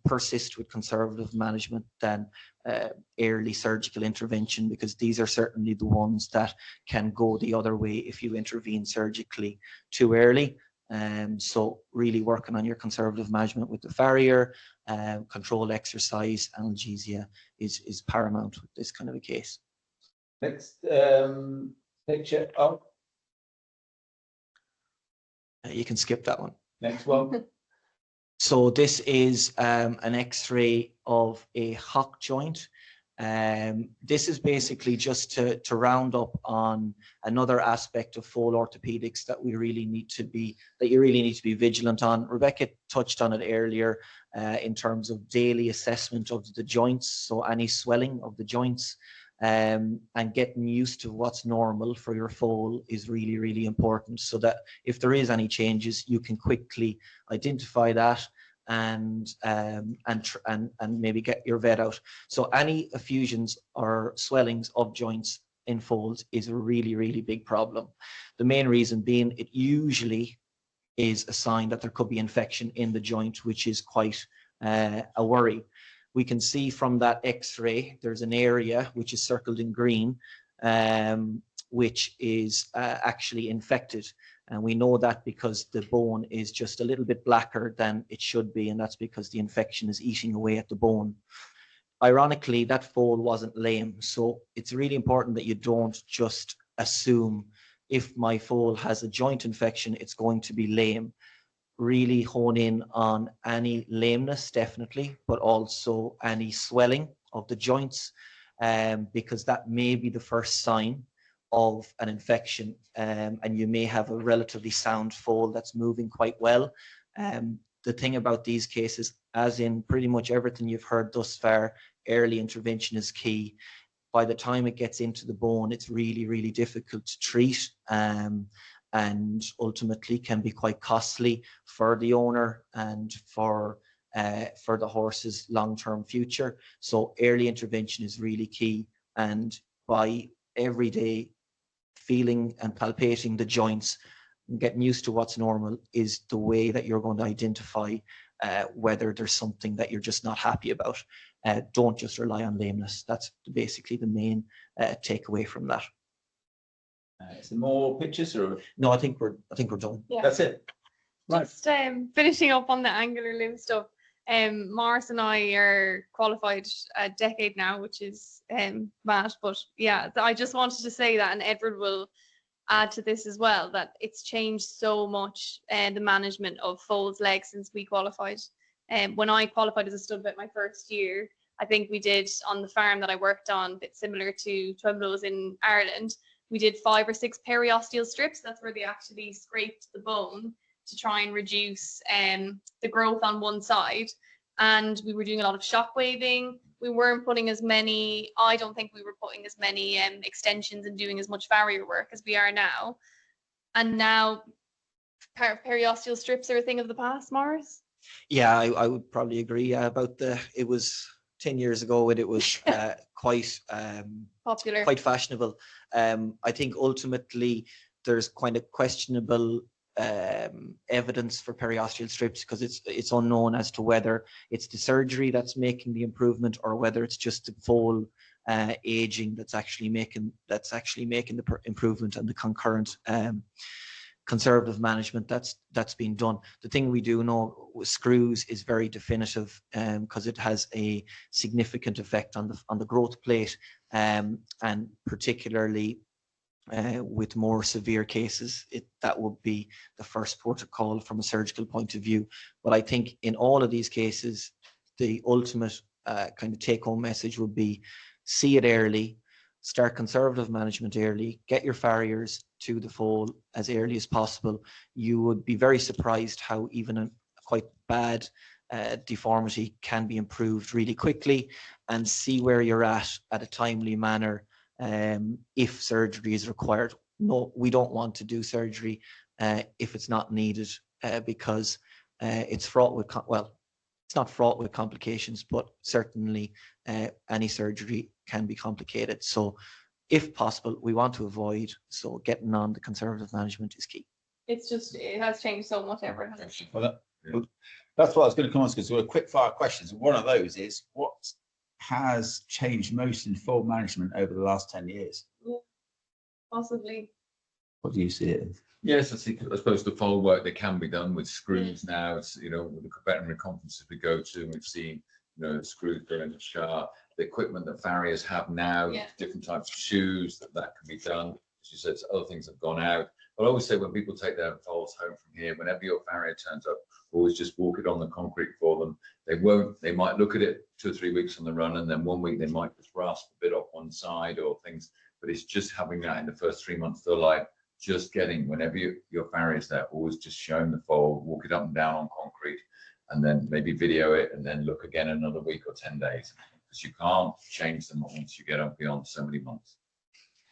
persist with conservative management than early surgical intervention, because these are certainly the ones that can go the other way if you intervene surgically too early. So really working on your conservative management with the farrier, controlled exercise, analgesia is paramount with this kind of a case. Next picture. Oh, You can skip that one. next one. So this is an X-ray of a hock joint. This is basically just to round up on another aspect of foal orthopedics that you really need to be vigilant on. Rebecca touched on it earlier in terms of daily assessment of the joints, so any swelling of the joints, and getting used to what's normal for your foal is really, really important, so that if there is any changes, you can quickly identify that and maybe get your vet out. So any effusions or swellings of joints in foals is a really, really big problem. The main reason being it usually is a sign that there could be infection in the joint, which is quite a worry. We can see from that X-ray, there's an area which is circled in green, which is actually infected. And we know that because the bone is just a little bit blacker than it should be, and that's because the infection is eating away at the bone. Ironically, that foal wasn't lame, so it's really important that you don't just assume if my foal has a joint infection, it's going to be lame. Really hone in on any lameness, definitely, but also any swelling of the joints, because that may be the first sign of an infection, and you may have a relatively sound foal that's moving quite well. The thing about these cases, as in pretty much everything you've heard thus far, early intervention is key. By the time it gets into the bone, it's really, really difficult to treat, and ultimately can be quite costly for the owner and for the horse's long-term future. So early intervention is really key, and by every day feeling and palpating the joints and getting used to what's normal is the way that you're going to identify whether there's something that you're just not happy about. Don't just rely on lameness. That's basically the main takeaway from that. Some more pictures, or no? I think we're done. Yeah. That's it. Right. Just finishing up on the angular limb stuff. Morris and I are qualified a decade now, which is mad. But yeah, I just wanted to say that, and Edward will add to this as well, that it's changed so much the management of foals' legs since we qualified. When I qualified as a stud vet my first year, I think we did on the farm that I worked on, a bit similar to Twemlow's in Ireland. We did 5 or 6 periosteal strips. That's where they actually scraped the bone to try and reduce the growth on one side. And we were doing a lot of shock waving. We weren't putting as many, I don't think we were putting as many extensions and doing as much farrier work as we are now. And now periosteal strips are a thing of the past, Morris? Yeah, I would probably agree about it was 10 years ago when it was quite popular, quite fashionable. I think ultimately there's quite a questionable evidence for periosteal strips because it's unknown as to whether it's the surgery that's making the improvement or whether it's just the foal aging that's actually making the improvement and the concurrent conservative management that's been done. The thing we do know with screws is very definitive because it has a significant effect on the growth plate and particularly with more severe cases, that would be the first protocol from a surgical point of view. But I think in all of these cases, the ultimate kind of take-home message would be see it early, start conservative management early, get your farriers to the foal as early as possible. You would be very surprised how even a quite bad deformity can be improved really quickly, and see where you're at a timely manner if surgery is required. No, we don't want to do surgery if it's not needed because it's fraught with, it's not fraught with complications, but certainly any surgery can be complicated. So if possible, we want to avoid, so getting on the conservative management is key. It's just, it has changed so much ever. Well, that's what I was going to come on to, because there were quick fire questions. One of those is, what has changed most in foal management over the last 10 years? Yeah, possibly. What do you see it as? Yes, I suppose the foal work that can be done with screws now. It's, with the veterinary conferences we go to, we've seen, screws go into chart. The equipment that farriers have now, different types of shoes, that can be done. As you said, other things have gone out. But I always say when people take their foals home from here, whenever your farrier turns up, always just walk it on the concrete for them. They might look at it 2 or 3 weeks on the run, and then 1 week they might just rasp a bit off one side or things. But it's just having that in the first 3 months of their life. Just getting, whenever your farrier's there, always just show them the foal, walk it up and down on concrete, and then maybe video it, and then look again another week or 10 days, because you can't change them once you get up beyond so many months.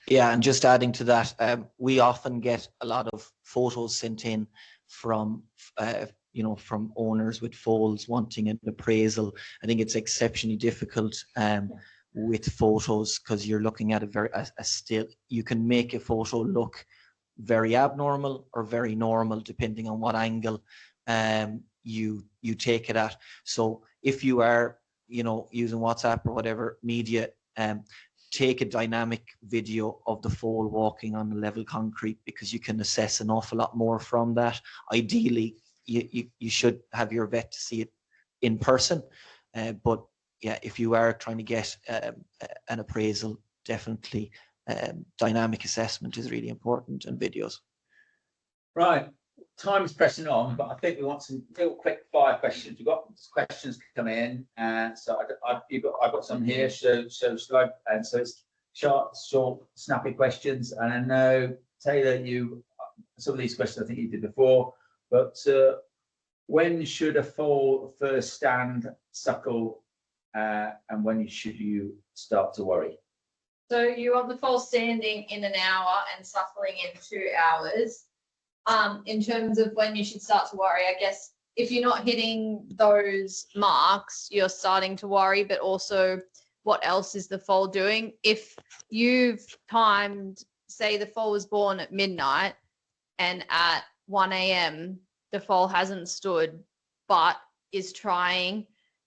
Yeah, and just adding to that, we often get a lot of photos sent in from from owners with foals wanting an appraisal. I think it's exceptionally difficult with photos because you're looking at a still. You can make a photo look very abnormal or very normal depending on what angle you take it at. So if you are using WhatsApp or whatever media, take a dynamic video of the foal walking on the level concrete, because you can assess an awful lot more from that. Ideally you should have your vet to see it in person, but yeah, if you are trying to get an appraisal, definitely dynamic assessment is really important, and videos. Right, time is pressing on, but I think we want some real quick fire questions. We've got questions come in, and so I've got some here. So it's short, snappy questions. And I know, Taylor, some of these questions I think you did before, but when should a foal first stand, suckle, and when should you start to worry? So you want the foal standing in an hour and suckling in 2 hours. In terms of when you should start to worry, I guess if you're not hitting those marks, you're starting to worry, but also what else is the foal doing? If you've timed, say the foal was born at midnight and at 1 a.m. the foal hasn't stood, but is trying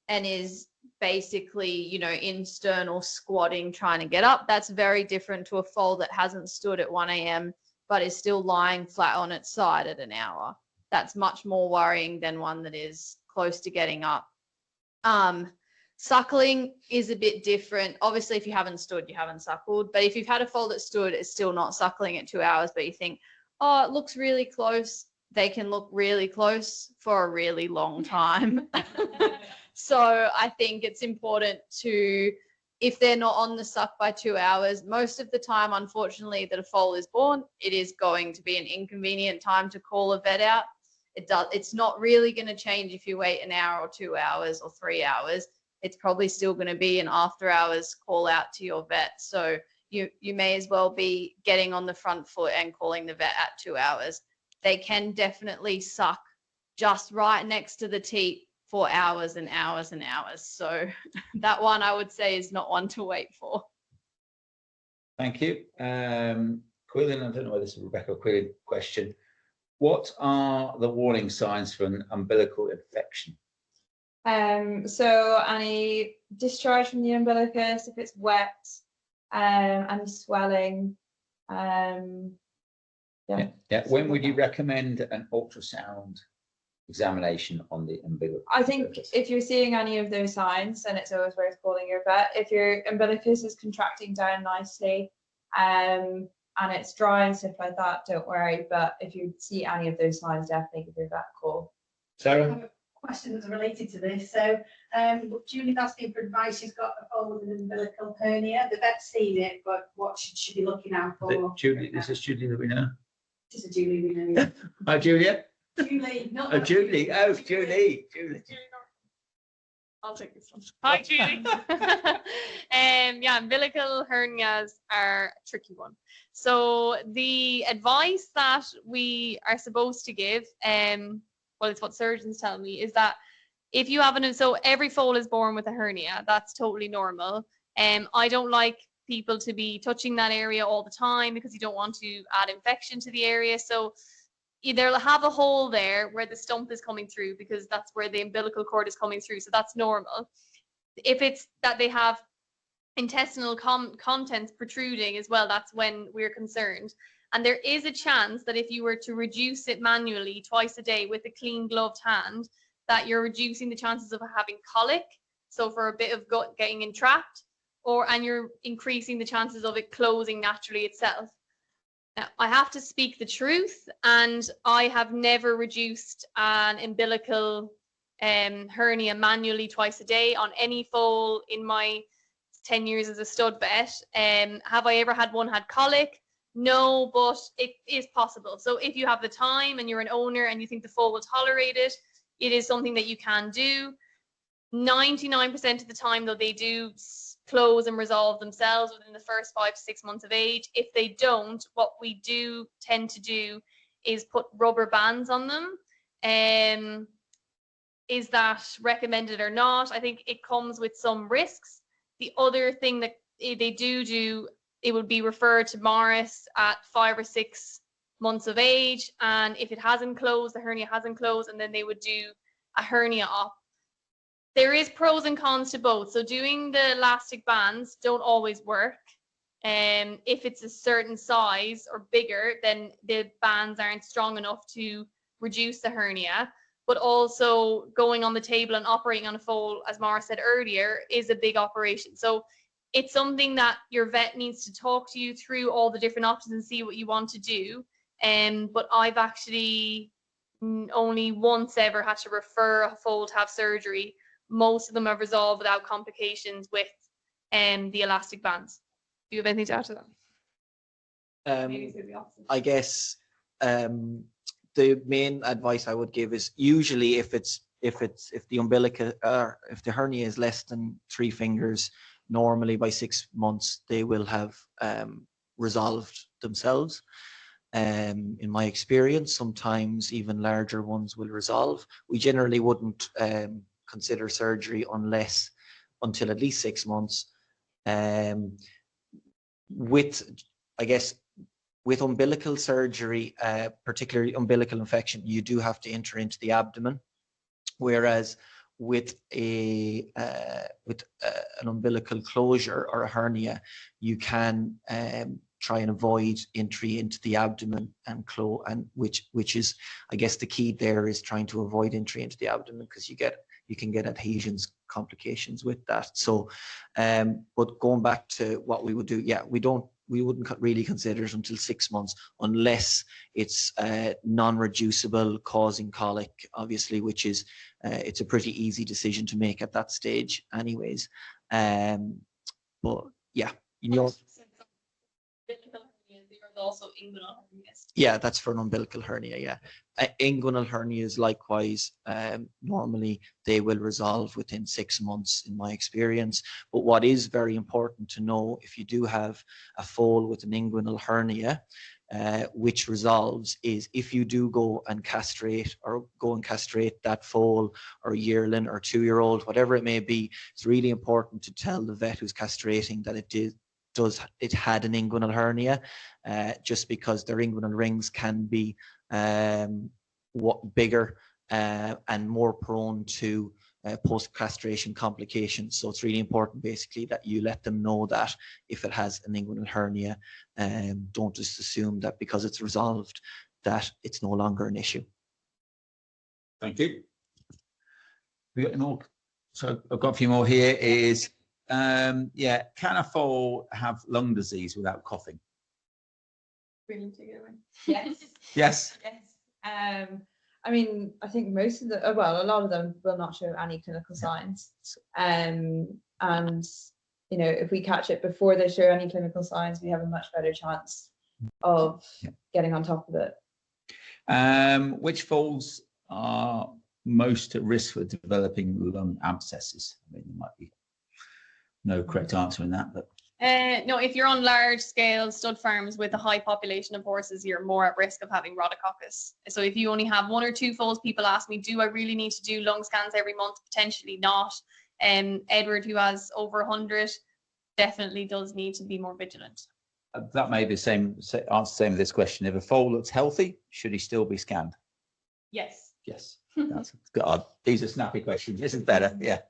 and is basically, in sternal squatting, trying to get up, that's very different to a foal that hasn't stood at 1 a.m. but is still lying flat on its side at an hour. That's much more worrying than one that is close to getting up. Suckling is a bit different. Obviously, if you haven't stood, you haven't suckled. But if you've had a foal that stood, it's still not suckling at 2 hours, but you think, oh, it looks really close. They can look really close for a really long time. So I think it's important to, if they're not on the suck by 2 hours, most of the time, unfortunately, that a foal is born, it is going to be an inconvenient time to call a vet out. It's not really going to change if you wait an hour or 2 hours or 3 hours. It's probably still going to be an after hours call out to your vet. So you may as well be getting on the front foot and calling the vet at 2 hours. They can definitely suck just right next to the teat for hours and hours and hours. So that one I would say is not one to wait for. Thank you. Quillen, I don't know whether this is a Rebecca or Quillen question. What are the warning signs for an umbilical infection? So any discharge from the umbilicus, if it's wet, any swelling. Yeah. When would you recommend an ultrasound examination on the umbilical? I think if you're seeing any of those signs, then it's always worth calling your vet. If your umbilicus is contracting down nicely, and it's dry and stuff like that, don't worry. But if you see any of those signs, definitely give your vet a call. Sarah? Questions related to this. So Julie's asking for advice. She's got a foal with an umbilical hernia. The vet's seen it, but what should she be looking out for? Julie, this is Julie that we know. This is a Julie we know. Yeah. Hi, Julia. Julie, not Julie. Oh, Julie. Julie. I'll take this one. Hi, Julie. Yeah, umbilical hernias are a tricky one. So the advice that we are supposed to give, well, it's what surgeons tell me, is that if you have so every foal is born with a hernia. That's totally normal. I don't like people to be touching that area all the time because you don't want to add infection to the area. So they'll have a hole there where the stump is coming through because that's where the umbilical cord is coming through. So that's normal. If it's that they have intestinal contents protruding as well, that's when we're concerned. And there is a chance that if you were to reduce it manually twice a day with a clean gloved hand, that you're reducing the chances of having colic, so for a bit of gut getting entrapped, and you're increasing the chances of it closing naturally itself. Now, I have to speak the truth, and I have never reduced an umbilical hernia manually twice a day on any foal in my 10 years as a stud vet. Have I ever had one had colic? No, but it is possible. So if you have the time and you're an owner and you think the foal will tolerate it, it is something that you can do. 99% of the time, though, they do close and resolve themselves within the first 5 to 6 months of age. If they don't, what we do tend to do is put rubber bands on them. Is that recommended or not? I think it comes with some risks. The other thing that they do, it would be referred to Morris at 5 or 6 months of age. And if it hasn't closed, the hernia hasn't closed, and then they would do a hernia op. There is pros and cons to both. So doing the elastic bands don't always work. If it's a certain size or bigger, then the bands aren't strong enough to reduce the hernia. But also going on the table and operating on a foal, as Mara said earlier, is a big operation. So it's something that your vet needs to talk to you through all the different options and see what you want to do. But I've actually only once ever had to refer a foal to have surgery. Most of them have resolved without complications with the elastic bands. Do you have anything to add to that? I guess the main advice I would give is usually if the umbilical if the hernia is less than 3 fingers, normally by 6 months they will have resolved themselves. In my experience, sometimes even larger ones will resolve. We generally wouldn't consider surgery until at least 6 months. With umbilical surgery, particularly umbilical infection, you do have to enter into the abdomen, whereas with an umbilical closure or a hernia, you can try and avoid entry into the abdomen and which is, I guess, the key there is trying to avoid entry into the abdomen, because you can get adhesions complications with that. So, but going back to what we would do, we wouldn't really consider it until 6 months, unless it's non-reducible, causing colic, obviously, which is it's a pretty easy decision to make at that stage, anyways. But yeah, also inguinal hernias. Yeah, that's for an umbilical hernia. Yeah, inguinal hernias likewise. Normally they will resolve within 6 months, in my experience. But what is very important to know, if you do have a foal with an inguinal hernia, which resolves, is if you do go and castrate that foal or yearling or 2-year-old, whatever it may be, it's really important to tell the vet who's castrating that it had an inguinal hernia, just because their inguinal rings can be what bigger and more prone to post-castration complications. So it's really important basically that you let them know that if it has an inguinal hernia, don't just assume that because it's resolved that it's no longer an issue. Thank you. We got any more? So I've got a few more here. Is yeah, can a foal have lung disease without coughing? Brilliant to get away. Yes. Yes. Yes. I mean, I think most of the, well, a lot of them will not show any clinical signs. And, you know, if we catch it before they show any clinical signs, we have a much better chance of getting on top of it. Which foals are most at risk for developing lung abscesses? I mean, there might be no correct answer in that, but. No, if you're on large scale stud farms with a high population of horses, you're more at risk of having rhodococcus. So if you only have 1 or 2 foals, people ask me, do I really need to do lung scans every month? Potentially not. Edward, who has over 100, definitely does need to be more vigilant. That may be the same answer same with this question. If a foal looks healthy, should he still be scanned? Yes. Yes. That's God. These are snappy questions. This is better. Yeah.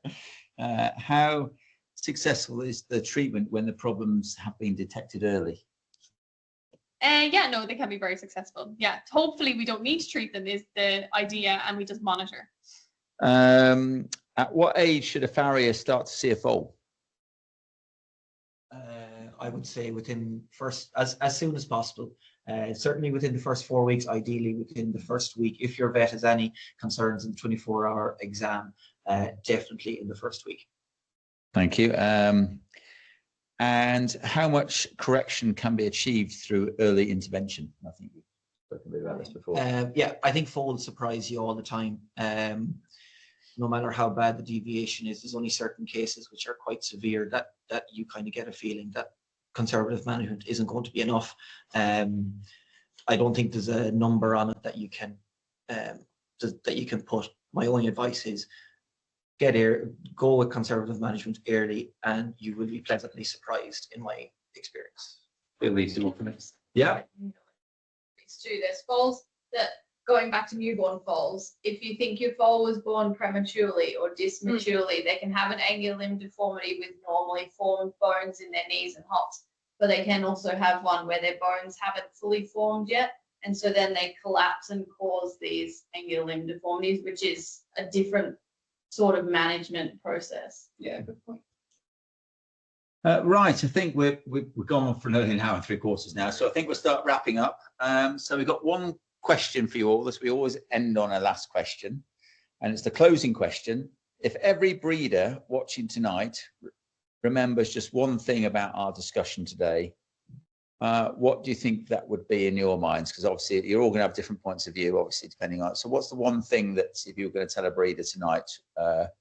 How successful is the treatment when the problems have been detected early? Yeah, no, they can be very successful. Yeah, hopefully we don't need to treat them is the idea, and we just monitor. At what age should a farrier start to see a foal? I would say within as soon as possible. Certainly within the first 4 weeks, ideally within the first week. If your vet has any concerns in the 24-hour exam, definitely in the first week. Thank you. And how much correction can be achieved through early intervention? I think we've spoken a bit about this before. Yeah, I think foals surprise you all the time. No matter how bad the deviation is, there's only certain cases which are quite severe that you kind of get a feeling that conservative management isn't going to be enough. I don't think there's a number on it that you can put. My only advice is go with conservative management early, and you will be pleasantly surprised, in my experience. Yeah. Let's do this. Foals that going back to newborn foals, if you think your foal was born prematurely or dismaturely, they can have an angular limb deformity with normally formed bones in their knees and hops, but they can also have one where their bones haven't fully formed yet, and so then they collapse and cause these angular limb deformities, which is a different sort of management process. Yeah, good point. Right, I think we've gone on for nearly an hour and 3/4 now, so I think we'll start wrapping up. So we've got one question for you all, as we always end on a last question, and it's the closing question. If every breeder watching tonight remembers just one thing about our discussion today, what do you think that would be in your minds? Because obviously you're all going to have different points of view, obviously, depending on. So what's the one thing that, if you were going to tell a breeder tonight, what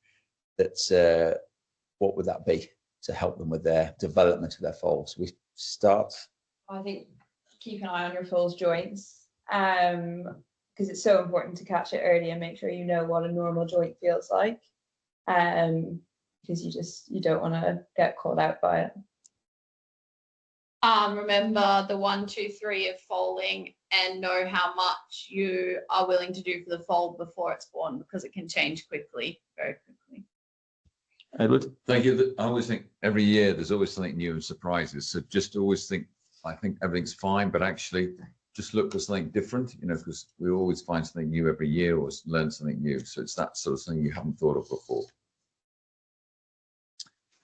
would that be to help them with their development of their foals? We start. I think keep an eye on your foal's joints, because it's so important to catch it early and make sure you know what a normal joint feels like, because you don't want to get caught out by it. Remember the 1, 2, 3 of foaling, and know how much you are willing to do for the foal before it's born, because it can change quickly, very quickly. Edward? Thank you. I always think every year there's always something new and surprises. So just always think, I think everything's fine, but actually just look for something different, you know, because we always find something new every year or learn something new. So it's that sort of thing you haven't thought of before.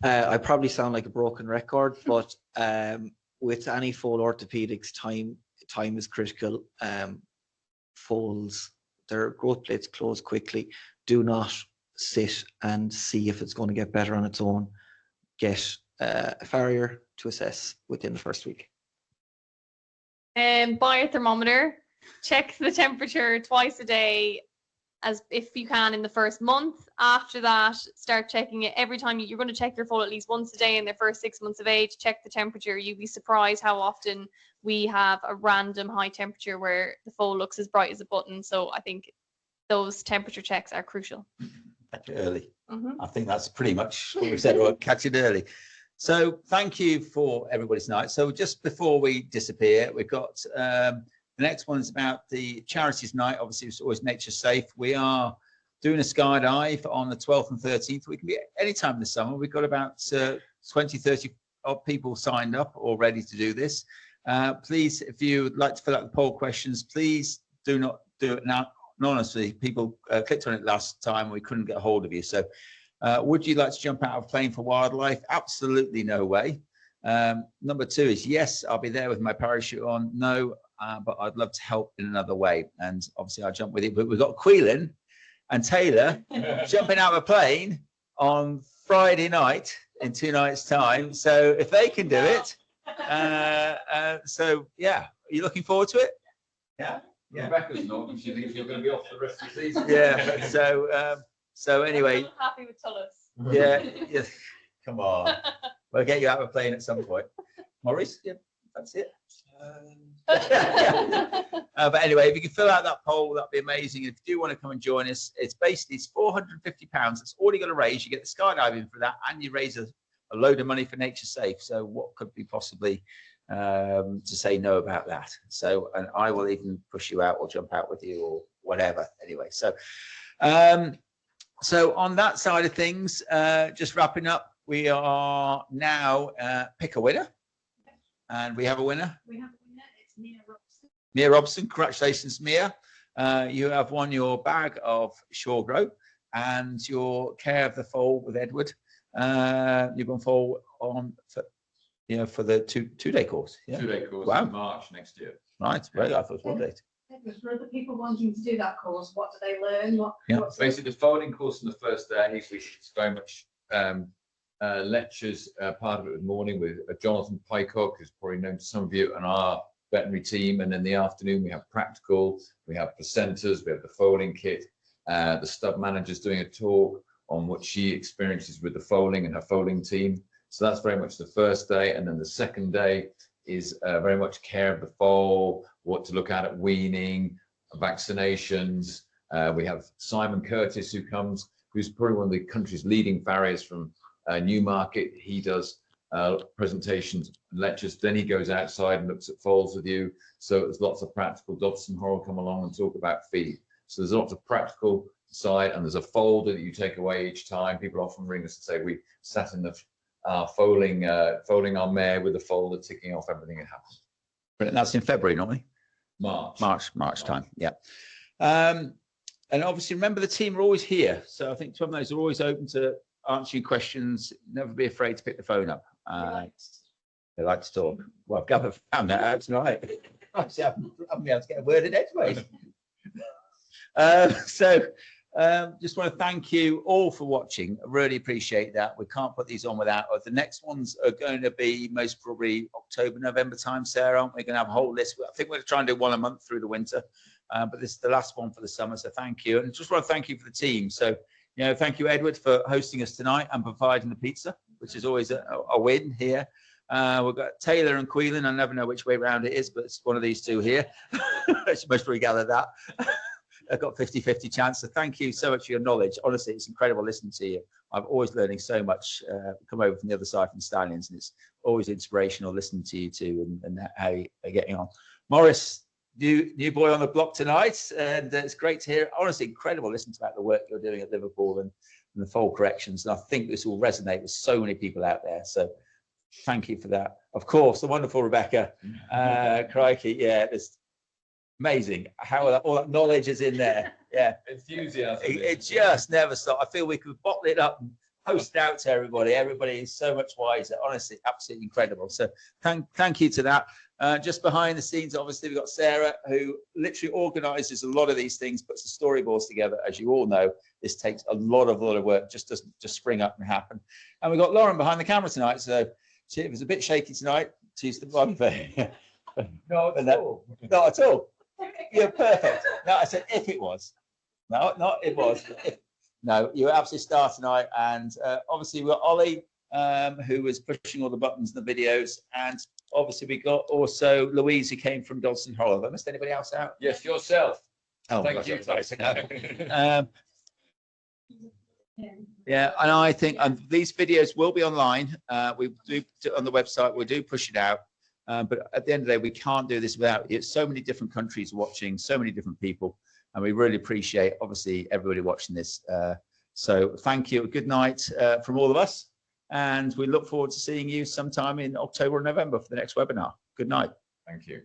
I probably sound like a broken record, but with any foal orthopedics, time is critical. Foals, their growth plates close quickly. Do not sit and see if it's going to get better on its own. Get a farrier to assess within the first week. Buy a thermometer, check the temperature twice a day, as if you can in the first month. After that, start checking it every time. You're going to check your foal at least once a day in their first 6 months of age. Check the temperature. You'd be surprised how often we have a random high temperature where the foal looks as bright as a button. So I think those temperature checks are crucial. Catch it early. I think that's pretty much what we said. We'll catch it early. So thank you for everybody tonight. So just before we disappear, we've got The next one is about the charities night. Obviously, it's always nature safe. We are doing a skydive on the 12th and 13th. We can be any time this summer. We've got about 20, 30 odd people signed up or ready to do this. Please, if you would like to fill out the poll questions, please do not do it now. Honestly, people clicked on it last time. We couldn't get a hold of you. So would you like to jump out of a plane for wildlife? Absolutely no way. Number 2 is yes, I'll be there with my parachute on. No, but I'd love to help in another way. And obviously I'll jump with you. But we've got Queelan and Taylor jumping out of a plane on Friday night in 2 nights' time. So if they can do it, so yeah, are you looking forward to it? Yeah. Yeah. Rebecca's not, and she thinks you're going to be off the rest of the season. Yeah. So anyway. I'm happy with Tullis. Yeah. Come on. We'll get you out of a plane at some point. Maurice, yeah, that's it. But anyway, if you can fill out that poll, that'd be amazing. If you do want to come and join us, it's £450. That's all you got to raise. You get the skydiving for that, and you raise a load of money for Nature Safe. So what could be possibly to say no about that? So, and I will even push you out or jump out with you or whatever. Anyway, so so on that side of things, just wrapping up, we are now pick a winner, and we have a winner. We have a winner. It's Mia Robson. Mia Robson, congratulations, Mia. You have won your bag of Shore Grow and your Care of the Foal with Edward. You've gone Foal on for the two-day course. Yeah. 2-day course Wow. in March next year. Right, very I thought it was 1 day. For other people wanting to do that course, what do they learn? What's Basically, the folding course on the first day, it's very much lectures. Part of it was morning with Jonathan Pycock, who's probably known to some of you, and our veterinary team. And in the afternoon, we have practical, we have placentas, we have the foaling kit. The stub manager's doing a talk on what she experiences with the foaling and her foaling team. So that's very much the first day. And then the second day is very much care of the foal, what to look at weaning, vaccinations. We have Simon Curtis, who comes, who's probably one of the country's leading farriers from Newmarket. He does presentations and lectures. Then he goes outside and looks at foals with you. So there's lots of practical. Dodson Horrell come along and talk about feed. So there's lots of practical side, and there's a folder that you take away each time. People often ring us and say, we sat in the foaling our mare with a folder, ticking off everything that happened. And that's in February, normally. March time. Yeah. And obviously, remember, the team are always here. So I think some of those are always open to answering questions. Never be afraid to pick the phone up. They like to talk. Well, I've got found that out tonight. Obviously, I haven't been able to get a word in edgeways. Just want to thank you all for watching. I really appreciate that. We can't put these on without. The next ones are going to be most probably October, November time, Sarah, aren't we? We're going to have a whole list. I think we're going to try and do one a month through the winter. But this is the last one for the summer, so thank you. And just want to thank you for the team. So, thank you, Edward, for hosting us tonight and providing the pizza, which is always a win here. We've got Taylor and Queelan. I never know which way around it is, but it's one of these two here. I should most probably gather that. I've got 50-50 chance. So thank you so much for your knowledge. Honestly, it's incredible listening to you. I'm always learning so much. Come over from the other side from Stallions, and it's always inspirational listening to you too and how you're getting on. Maurice, new boy on the block tonight, and it's great to hear. Honestly, incredible listening about the work you're doing at Liverpool and the foal corrections. And I think this will resonate with so many people out there. So thank you for that. Of course, the wonderful Rebecca. Crikey, yeah, it's amazing how all that knowledge is in there. Yeah, enthusiasm. It just never stops. I feel we could bottle it up and post it out to everybody. Everybody is so much wiser. Honestly, absolutely incredible. So thank you to that. Just behind the scenes, obviously, we've got Sarah, who literally organises a lot of these things, puts the storyboards together. As you all know, this takes a lot of work. Just doesn't just spring up and happen. And we've got Lauren behind the camera tonight. So it was a bit shaky tonight. She's the one thing. Not at all. You're perfect. No, I said if it was. No, not it was. No, you were absolutely star tonight. And obviously we've got Ollie, who was pushing all the buttons in the videos. And obviously we got also Louise, who came from Dodson Horrell. Have I missed anybody else out? Yes, yourself. Oh, thank you. Yeah, and I think these videos will be online. We do on the website. We do push it out. But at the end of the day, we can't do this without it. So many different countries watching, so many different people, and we really appreciate, obviously, everybody watching this. So thank you. Good night from all of us, and we look forward to seeing you sometime in October or November for the next webinar. Good night. Thank you.